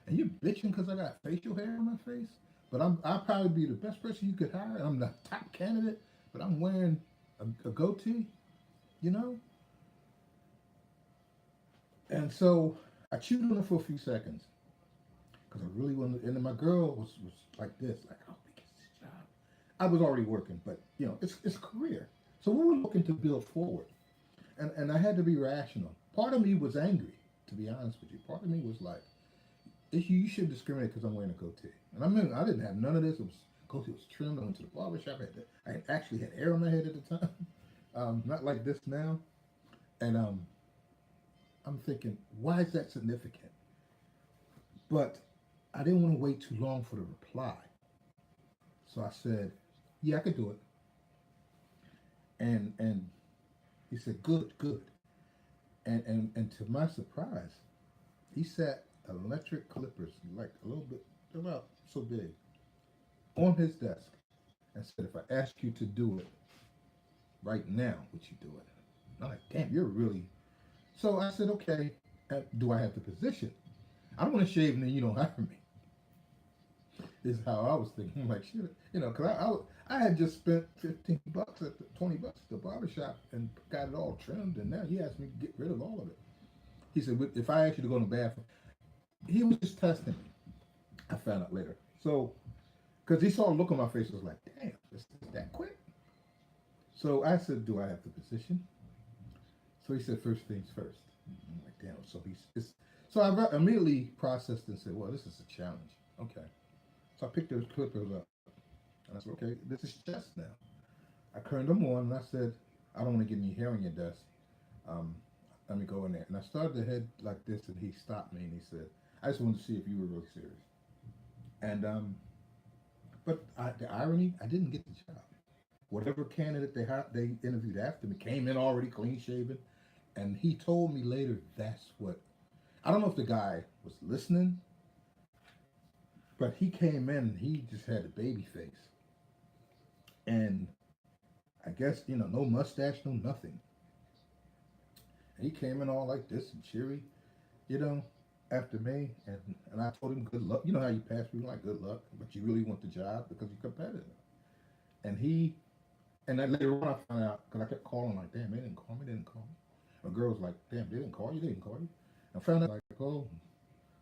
and you're bitching because I got facial hair on my face, but I'll probably be the best person you could hire. I'm the top candidate, but I'm wearing a goatee, you know. And so I chewed on it for a few seconds because I really wanted. And then my girl was like this, like, "Oh, we get this job." I was already working, but it's a career. So we were looking to build forward, and I had to be rational. Part of me was angry, to be honest with you. Part of me was like, you should discriminate because I'm wearing a goatee. And I didn't have none of this. It was goatee was trimmed. I went to the barber shop. I actually had hair on my head at the time, not like this now. And I'm thinking, why is that significant? But I didn't want to wait too long for the reply. So I said, "Yeah, I could do it." And he said, "Good, good." And to my surprise, he set electric clippers, like a little bit, about so big, on his desk, and said, "If I ask you to do it right now, would you do it?" I'm like, "Damn, you're really." So I said, "Okay, do I have the position? I don't want to shave and then you don't hire me." This is how I was thinking. I'm like, shit, because I had just spent $15 at $20 at the barber shop and got it all trimmed, and now he asked me to get rid of all of it. He said, "If I asked you to go in the bathroom," he was just testing me. I found out later. So, because he saw a look on my face, I was like, "Damn, it's that quick." So I said, "Do I have the position?" So he said, "First things first." I'm like, "Damn." So I immediately processed and said, "Well, this is a challenge." Okay. So I picked those clippers up, and I said, "Okay, this is chest now." I turned them on, and I said, "I don't want to get any hair on your desk. Um, Let me go in there." And I started to head like this, and he stopped me, and he said, "I just wanted to see if you were really serious." And but the irony, I didn't get the job. Whatever candidate they interviewed after me came in already clean shaven, and he told me later that's what. I don't know if the guy was listening, but he came in and he just had a baby face, and I guess no mustache, no nothing. And he came in all like this and cheery, you know, after me, and I told him good luck. You know how you pass people like good luck, but you really want the job because you're competitive. And then later on I found out because I kept calling like, "Damn, they didn't call me, they didn't call me." A girl was like, "Damn, they didn't call you, they didn't call you." I found out like, "Oh,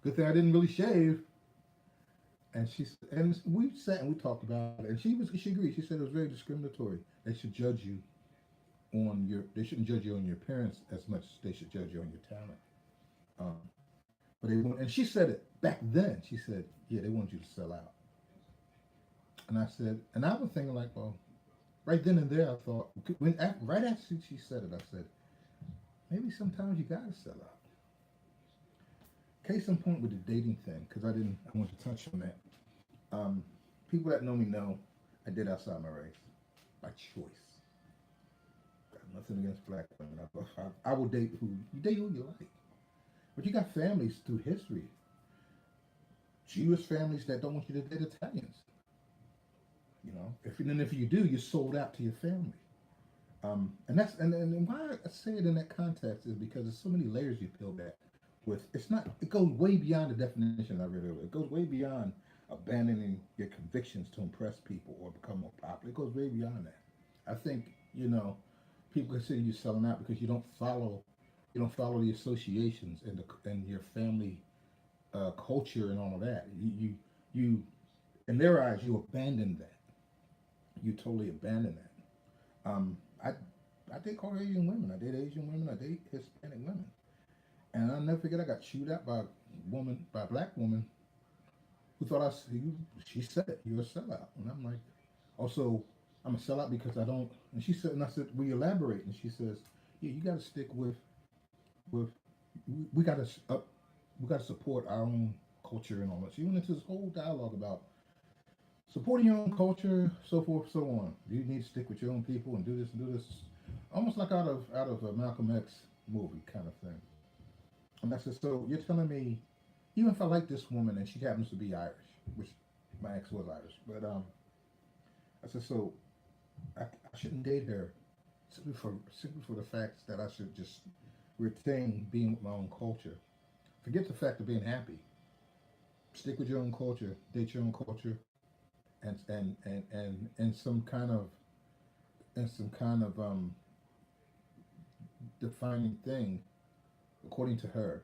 good thing I didn't really shave." And we sat and we talked about it, and she agreed. She said it was very discriminatory. They should judge you on your. They shouldn't judge you on your appearance as much as they should judge you on your talent. Um, but they want, and she said it back then. She said, "Yeah, they want you to sell out." And I said, and I was thinking like, well, right then and there, I thought, right after she said it, I said, maybe sometimes you gotta sell out. Case in point with the dating thing, because I want to touch on that. Um, People that know me know I did outside my race by choice. Got nothing against black women. I will date who you like. But you got families through history, Jewish families that don't want you to date Italians. If you do, you're sold out to your family. And why I say it in that context is because there's so many layers you peel back with. It goes way beyond the definition I read earlier. It goes way beyond abandoning your convictions to impress people or become more popular. It goes way beyond that. I think, people consider you selling out because you don't follow the associations and your family culture and all of that. You in their eyes you abandon that. You totally abandon that. I date Caucasian women. I date Asian women. I date Hispanic women. And I'll never forget I got chewed out by a black woman who thought she said it, you're a sellout. And I'm like, also, I'm a sellout because I don't, and I said, we elaborate. And she says, yeah, you got to stick with, we got to, we got to support our own culture and all that. She went into this whole dialogue about supporting your own culture, so forth, so on. You need to stick with your own people and do this and do this. Almost like out of a Malcolm X movie kind of thing. And I said, so you're telling me, even if I like this woman and she happens to be Irish, which my ex was Irish, but I said, so I shouldn't date her simply for the fact that I should just retain being with my own culture. Forget the fact of being happy. Stick with your own culture, date your own culture, and some kind of defining thing, according to her,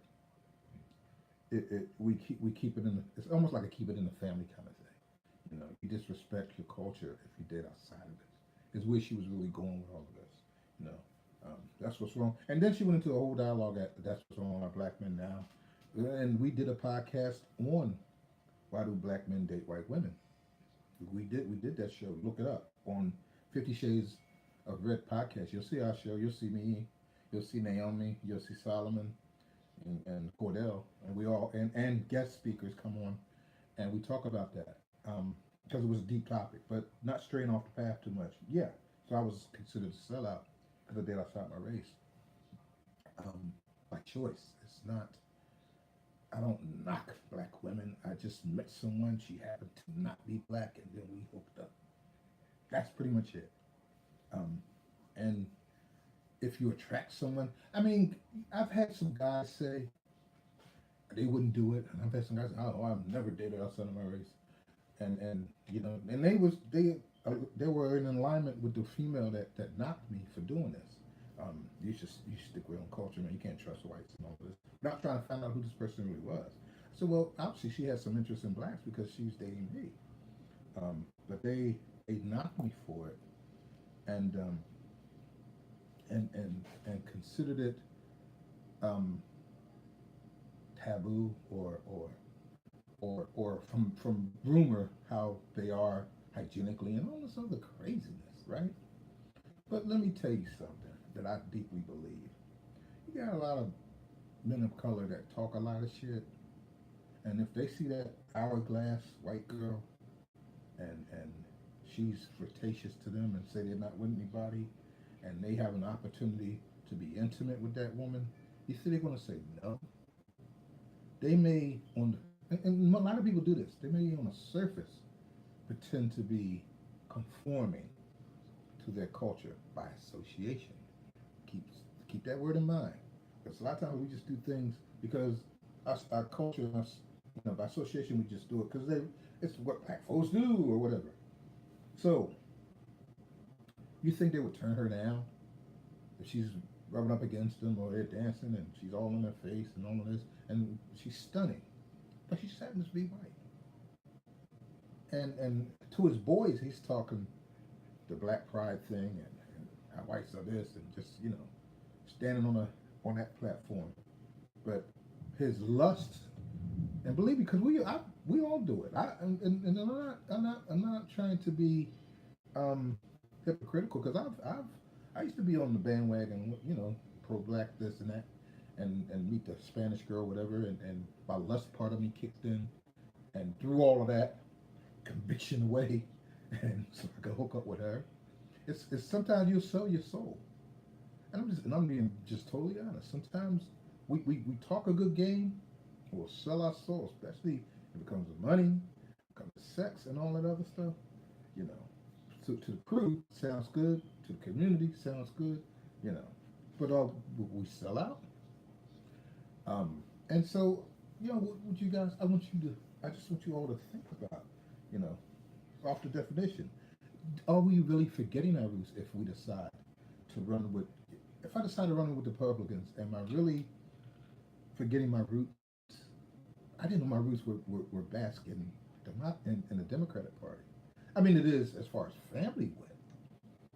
we keep it in it's almost like a keep it in the family kind of thing. You disrespect your culture if you did outside of it. Is where she was really going with all of this. You know, that's what's wrong. And then she went into a whole dialogue at that's what's wrong with our black men now. And we did a podcast on why do black men date white women. We did that show. Look it up on 50 Shades of Red podcast. You'll see our show. You'll see me. You'll see Naomi. You'll see Solomon and Cordell, and we all and guest speakers come on, and we talk about that because it was a deep topic, but not straying off the path too much. Yeah, so I was considered a sellout because I did outside my race by choice. It's not. I don't knock black women. I just met someone. She happened to not be black, and then we hooked up. That's pretty much it. And if you attract someone, I mean, I've had some guys say they wouldn't do it, and I've had some guys, oh, I've never dated outside of my race, and they were in alignment with the female that knocked me for doing this. You stick with your own culture, man. You can't trust whites and all this. But I was trying to find out who this person really was. So, well, obviously she had some interest in blacks because she was dating me. But they knocked me for it, and considered it um, taboo or from rumor how they are hygienically and all this other craziness, right? But let me tell you something that I deeply believe. You got a lot of men of color that talk a lot of shit, and if they see that hourglass white girl and she's flirtatious to them and say they're not with anybody, and they have an opportunity to be intimate with that woman, you see they're going to say no. They may and a lot of people do this. They may on the surface pretend to be conforming to their culture by association. Keep keep that word in mind, because a lot of times we just do things because our culture, by association, we just do it because it's what black folks do or whatever. So you think they would turn her down if she's rubbing up against them or they're dancing and she's all in their face and all of this, and she's stunning, but she just happens to be white. And to his boys, he's talking the black pride thing and our whites are this, and just standing on that platform. But his lust, and believe me, because we all do it. And I'm not trying to be um, hypocritical because I used to be on the bandwagon, pro black this and that, and meet the Spanish girl, whatever, and my lust part of me kicked in and threw all of that conviction away, and so I could hook up with her. It's sometimes you sell your soul, and I'm being just totally honest. Sometimes we talk a good game, we'll sell our soul, especially if it comes to money, comes to sex, and all that other stuff. You know, to the crew sounds good, to the community sounds good, you know, but we sell out. Um, and so, what you guys, I just want you all to think about, you know, off the definition. Are we really forgetting our roots if we decide to run with, if I decide to run with the Republicans, am I really forgetting my roots? I didn't know my roots were basking in the Democratic Party. I mean, it is as far as family went.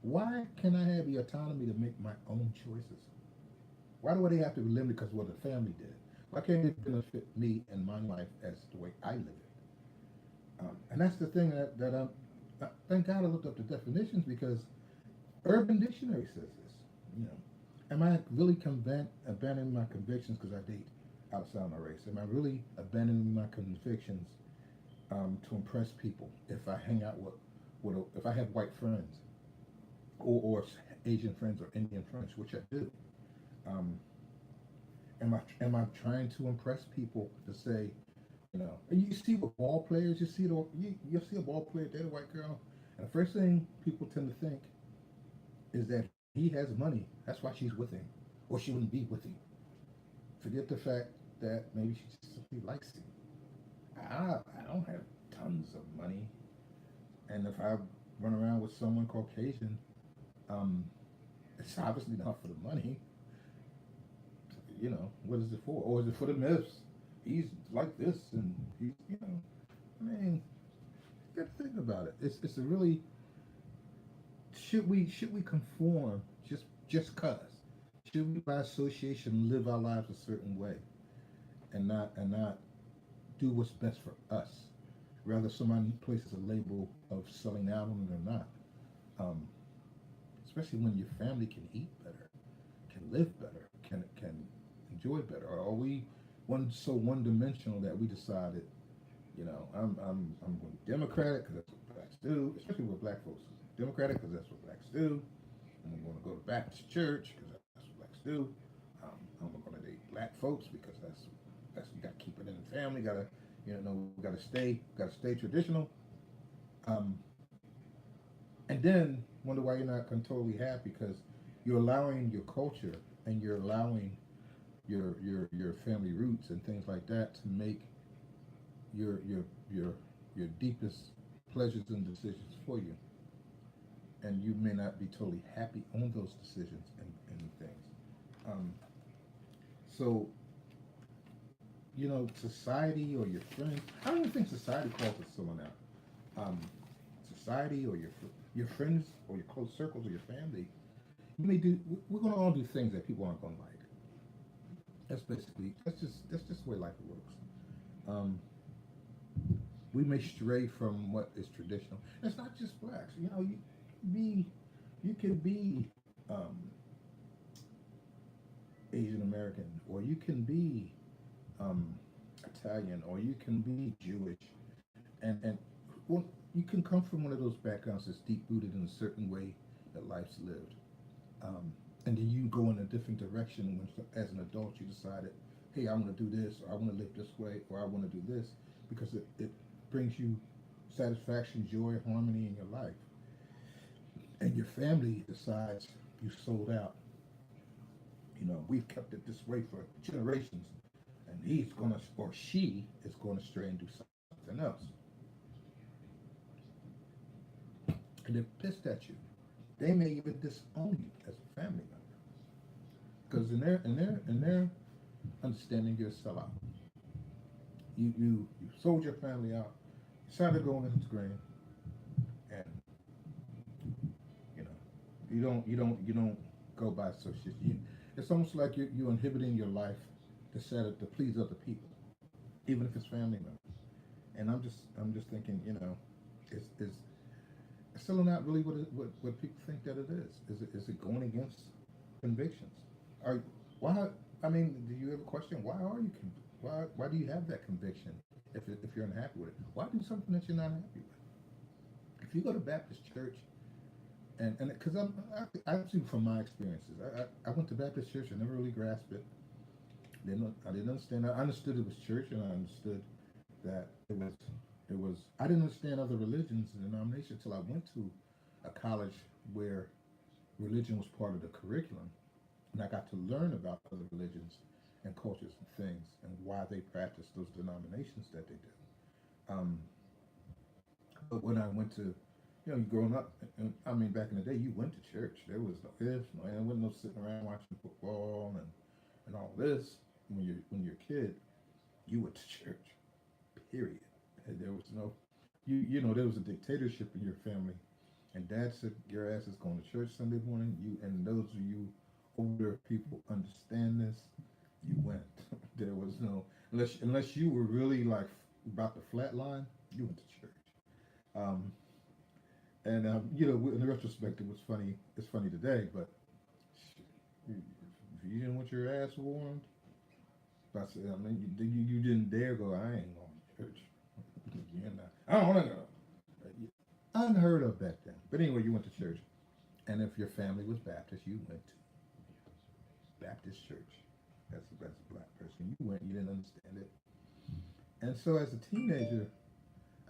Why can I have the autonomy to make my own choices? Why do they have to be limited because of what the family did? Why can't it benefit me and my life as the way I live it? And that's the thing that thank God I looked up the definitions because Urban Dictionary says this. You know, am I really abandoning my convictions because I date outside my race? Am I really abandoning my convictions to impress people? If I hang out if I have white friends or Asian friends or Indian friends, which I do, um, am I trying to impress people to say, and you see with ball players, you see a ball player date a white girl, and the first thing people tend to think is that he has money. That's why she's with him, or she wouldn't be with him. Forget the fact that maybe she just simply likes him. I don't have tons of money, and if I run around with someone Caucasian, um, it's obviously not for the money. What is it for? Or is it for the myths? He's like this, and I mean, you got to think about it. It's a really should we conform just cause? Should we by association live our lives a certain way and not do what's best for us? Rather, somebody places a label of selling out on it or not. Um, Especially when your family can eat better, can live better, can enjoy better. Or are we one dimensional that we decided, I'm going Democratic because that's what blacks do, especially with black folks. Democratic because that's what blacks do. I'm going to go to Baptist church because that's what blacks do. I'm going to date black folks because that's you got to keep it in the family. Got to got to stay traditional. Um, and then wonder why you're not totally happy because you're allowing your culture and you're allowing your family roots and things like that to make your your your your deepest pleasures and decisions for you, and you may not be totally happy on those decisions and things. Um, so society or your friends. I don't even think society calls it someone out. Society or your friends or your close circles or your family. You may do. We're going to all do things that people aren't going to like. That's just the way life works. Um, we may stray from what is traditional. It's not just blacks. You can be um, Asian American, or you can be um, Italian, or you can be Jewish, and well, you can come from one of those backgrounds that's deep rooted in a certain way that life's lived. Um, and then you go in a different direction when, as an adult, you decided, hey, I want to do this, or I want to live this way, or I want to do this, because it brings you satisfaction, joy, harmony in your life. And your family decides you sold out. We've kept it this way for generations, and he's gonna or she is going to stray and do something else, and they're pissed at you. They may even disown you as a family member because in their understanding, you're a sellout. You sold your family out, decided to go on Instagram, and you know You don't go by association. It's almost like you're inhibiting your life to please other people, even if it's family members. And I'm just thinking, it's still not really what people think that it is. Is it going against convictions? Are why? I mean, do you ever question why are you why do you have that conviction if you're unhappy with it? Why do something that you're not happy with? If you go to Baptist church and because I see from my experiences, I went to Baptist church. I never really grasped it. I didn't understand. I understood it was church, and I understood that it was. I didn't understand other religions and denominations until I went to a college where religion was part of the curriculum, and I got to learn about other religions and cultures and things and why they practice those denominations that they do. Um, but when I went to, you growing up, and I mean, back in the day, you went to church. There was no ifs, no, there wasn't no sitting around watching football and all this. When you're a kid, you went to church. Period. And there was no, there was a dictatorship in your family, and Dad said your ass is going to church Sunday morning. You and those of you older people understand this. You went. There was no unless you were really like about to flatline. You went to church. Um, and in retrospect, it was funny. It's funny today, but if you didn't want your ass warmed, I said, I mean, you didn't dare go. I ain't going to church. I don't want to go. Unheard of back then. But anyway, you went to church, and if your family was Baptist, you went to Baptist church. As a black person, you went. You didn't understand it, and so as a teenager,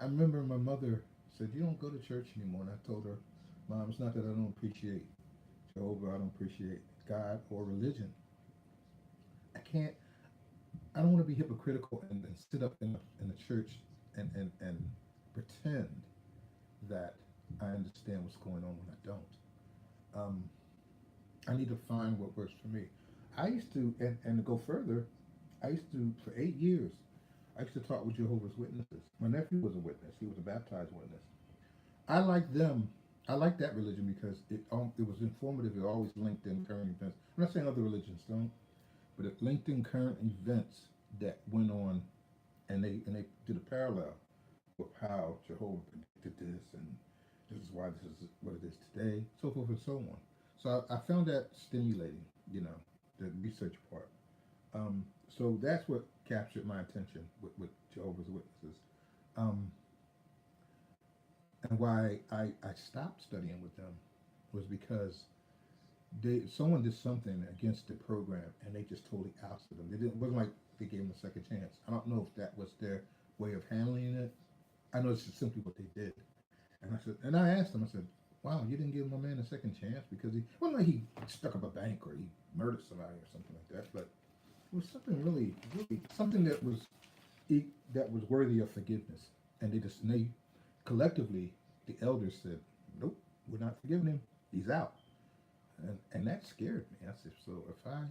I remember my mother said, "You don't go to church anymore." And I told her, "Mom, it's not that I don't appreciate Jehovah. I don't appreciate God or religion. I can't. I don't want to be hypocritical and sit up in the church and pretend that I understand what's going on when I don't. I need to find what works for me. I used to, and to go further, I used to, for 8 years, I used to talk with Jehovah's Witnesses. My nephew was a witness. He was a baptized witness. I like them. I like that religion because it was informative. It always linked in current events. I'm not saying other religions don't, but it linked in current events that went on, and they did a parallel with how Jehovah predicted this, and this is why this is what it is today, so forth and so on. So I found that stimulating, the research part. So that's what captured my attention with Jehovah's Witnesses, um, and why I stopped studying with them was because someone did something against the program and they just totally ousted them. It wasn't like they gave them a second chance. I don't know if that was their way of handling it. I know it's just simply what they did. And I asked him, I said, wow, you didn't give my man a second chance because he wasn't like he stuck up a bank or he murdered somebody or something like that, but it was something really, really something that was worthy of forgiveness. And they collectively, the elders said, nope, we're not forgiving him. He's out. And that scared me. I said, so if I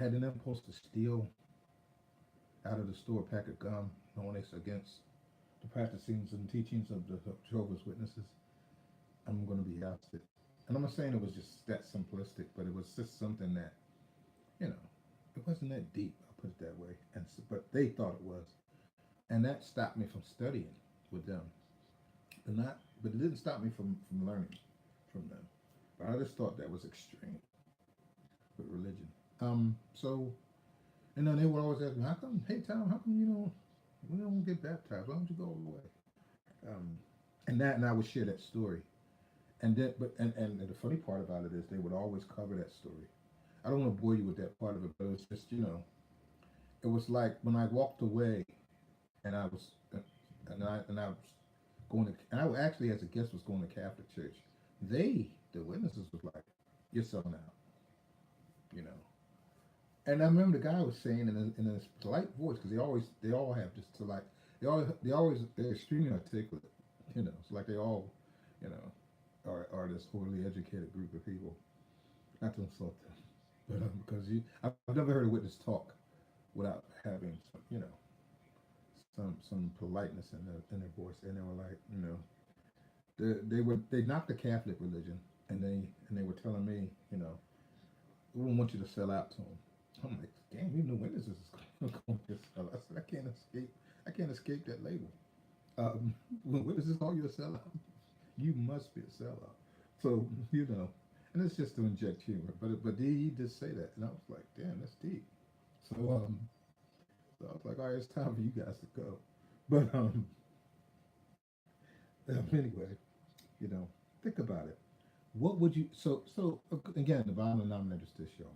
had an impulse to steal out of the store a pack of gum, knowing it's against the practicings and teachings of the Jehovah's Witnesses, I'm going to be ousted. And I'm not saying it was just that simplistic, but it was just something that, it wasn't that deep. I'll put it that way. But they thought it was, and that stopped me from studying with them. But it didn't stop me from learning from them. But I just thought that was extreme with religion. So they would always ask me, how come, hey Tom, how come we don't get baptized? Why don't you go all the way? Um, and I would share that story. And then, and the funny part about it is they would always cover that story. I don't want to bore you with that part of it, but it's just it was like when I walked away, and I was, and I was going to, and I actually as a guest was going to Catholic church. The witnesses was like, you're selling out, you know. And I remember the guy was saying in a polite voice, because they all have this to like, they're extremely articulate, It's like they all, you know, are this overly educated group of people. Not to insult them, but because I've never heard a witness talk without having some, some politeness in their voice, and they were like, they knocked the Catholic religion, and they were telling me, we want you to sell out to them. I'm like, damn, even the winners is going to sell out. I said, I can't escape that label. When is this call you a sellout? You must be a sellout. So and it's just to inject humor. But he did say that, and I was like, damn, that's deep. So so I was like, all right, it's time for you guys to go. But anyway, you know, think about it. What would you again, the bottom denominator is this, y'all.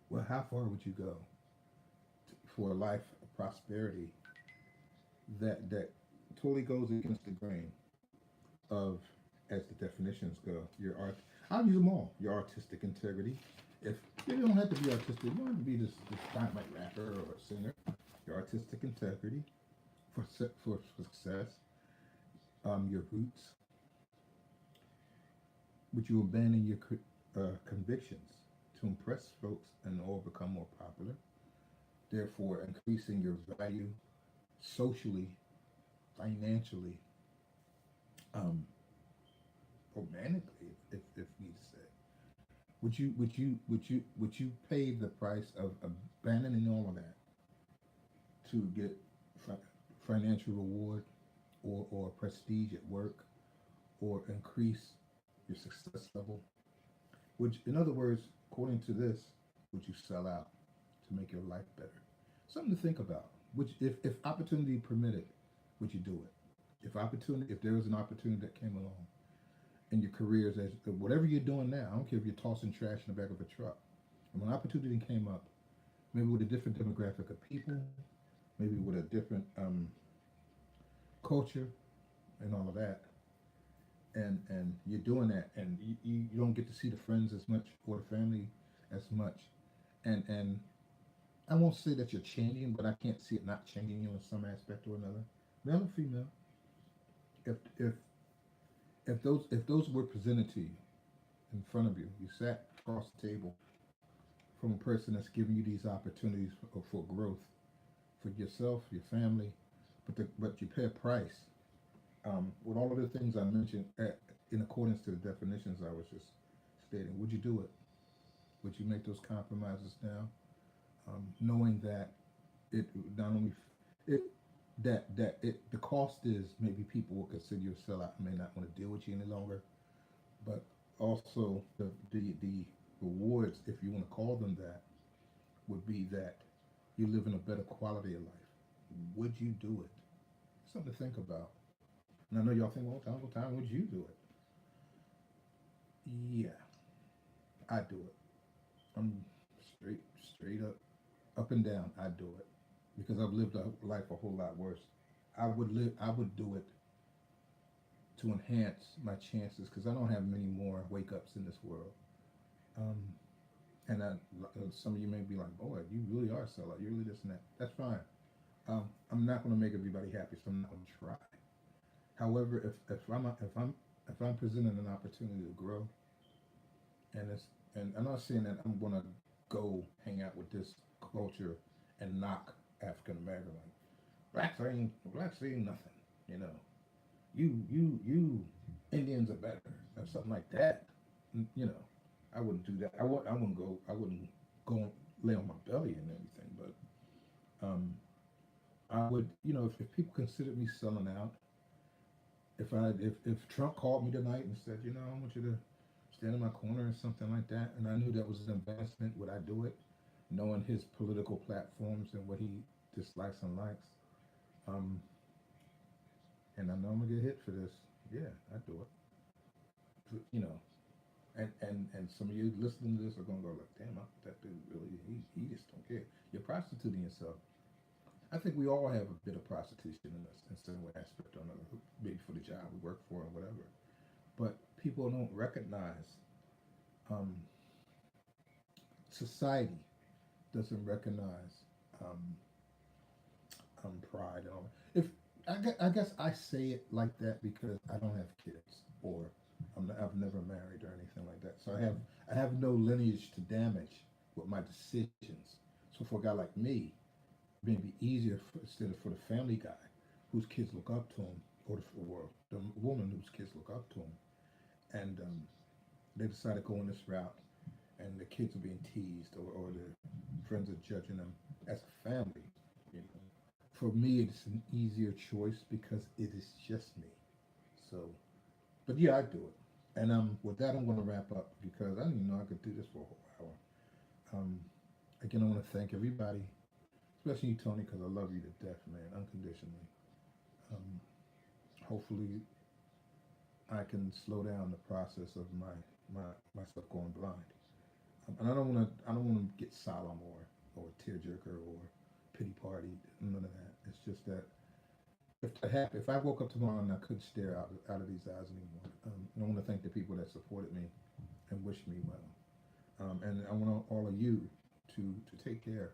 Well, how far would you go for a life of prosperity that totally goes against the grain of, as the definitions go, your art? I'll use them all. Your artistic integrity. If you don't have to be artistic, you don't have to be this dynamite rapper or a singer. Your artistic integrity for success. Your roots. Would you abandon your convictions to impress folks and or become more popular? Therefore, increasing your value socially, financially, um, romantically, if need to say. Would you pay the price of abandoning all of that to get financial reward or prestige at work or increase your success level? Which, in other words, according to this, would you sell out to make your life better? Something to think about. Which, if opportunity permitted, would you do it? If there was an opportunity that came along in your careers, as whatever you're doing now, I don't care if you're tossing trash in the back of a truck. And when opportunity came up, maybe with a different demographic of people, maybe with a different culture and all of that, and you're doing that, and you don't get to see the friends as much or the family as much, and I won't say that you're changing, but I can't see it not changing you in some aspect or another, male or female. If if if those were presented to you in front of you, you sat across the table from a person that's giving you these opportunities for growth for yourself, your family, but you pay a price. With all of the things I mentioned, in accordance to the definitions I was just stating, would you do it? Would you make those compromises now, knowing that it not only it that it the cost is maybe people will consider you a sellout and may not want to deal with you any longer, but also the rewards, if you want to call them that, would be that you live in a better quality of life. Would you do it? Something to think about. And I know y'all think, well, time would you do it? Yeah, I do it. I'm straight up and down. I do it because I've lived a life a whole lot worse. I would do it to enhance my chances because I don't have many more wake ups in this world. Um, and some of you may be like, boy, you really are a sellout. You really this and that. That's fine. I'm not going to make everybody happy, so I'm not going to try. However, if I'm presented an opportunity to grow, and I'm not saying that I'm gonna go hang out with this culture and knock African American, like blacks ain't nothing, you know. You Indians are better or something like that. You know, I wouldn't do that. I wouldn't go lay on my belly and everything, but I would, if people considered me selling out, if Trump called me tonight and said, I want you to stand in my corner or something like that, and I knew that was an advancement, would I do it? Knowing his political platforms and what he dislikes and likes, um, and I know I'm gonna get hit for this. Yeah, I do it. You know, and some of you listening to this are gonna go like, damn, that dude really, he just don't care. You're prostituting yourself. I think we all have a bit of prostitution in us in some aspect or another, maybe for the job we work for or whatever. But people don't recognize, um, society doesn't recognize, um, pride and all that. If I guess I say it like that because I don't have kids or I've never married or anything like that. So I have no lineage to damage with my decisions. So for a guy like me, it may be easier instead of for the family guy whose kids look up to him, or the woman whose kids look up to him, and they decided to go on this route, and the kids are being teased, or the friends are judging them as a family. You know, for me, it's an easier choice because it is just me. So, but yeah, I do it. And with that, I'm going to wrap up because I didn't even know I could do this for a whole hour. Again, I want to thank everybody, especially you, Tony, because I love you to death, man, unconditionally. Um, Hopefully, I can slow down the process of my myself going blind. And I don't want to get solemn or tearjerker or pity party. None of that. It's just that if that happened, if I woke up tomorrow and I couldn't stare out of these eyes anymore, I want to thank the people that supported me and wished me well. And I want all of you to take care.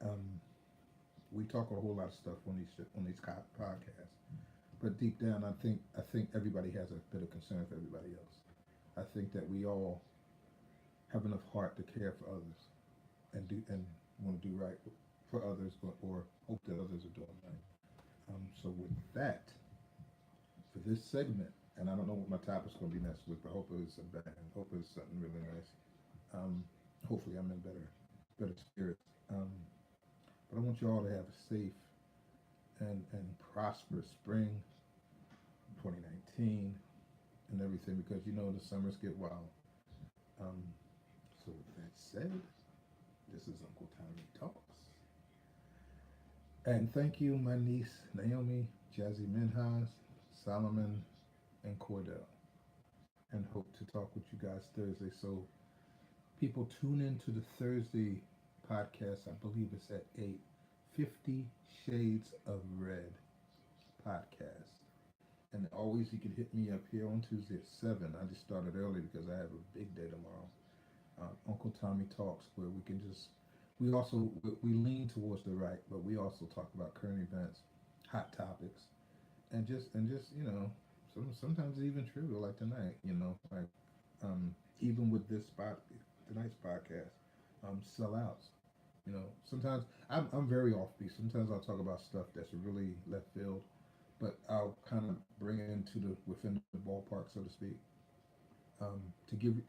Um, we talk a whole lot of stuff on these podcasts, but deep down, I think everybody has a bit of concern for everybody else. I think that we all have enough heart to care for others and want to do right for others, or hope that others are doing right. So with that, for this segment, and I don't know what my topic's going to be next week, but I hope it's a bang. Hope it's something really nice. Um, Hopefully, I'm in better spirits. But I want you all to have a safe and prosperous spring 2019 and everything, because you know the summers get wild. Um, so with that said, this is Uncle Tommy Talks. And thank you, my niece Naomi, Jazzy Minhas, Solomon, and Cordell. And hope to talk with you guys Thursday. So people tune into the Thursday podcast. I believe it's at 8. 50 Shades of Red podcast. And always you can hit me up here on Tuesday at 7. I just started early because I have a big day tomorrow. Uncle Tommy Talks, where we can just, we lean towards the right, but we also talk about current events, hot topics, and just sometimes even trivial like tonight. Like even with this tonight's podcast, sellouts. Sometimes I'm very offbeat. Sometimes I'll talk about stuff that's really left field, but I'll kind of bring it into the within the ballpark, so to speak,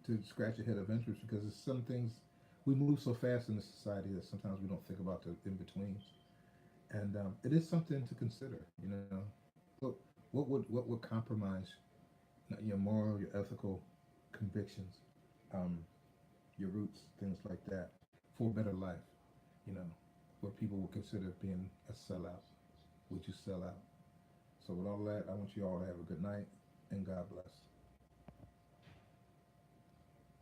to scratch your head of interest, because it's some things we move so fast in this society that sometimes we don't think about the in betweens, and it is something to consider. What what would compromise your moral, your ethical convictions, um, your roots, things like that, for a better life. You know, what people would consider being a sellout. Would you sell out? So with all that, I want you all to have a good night and God bless.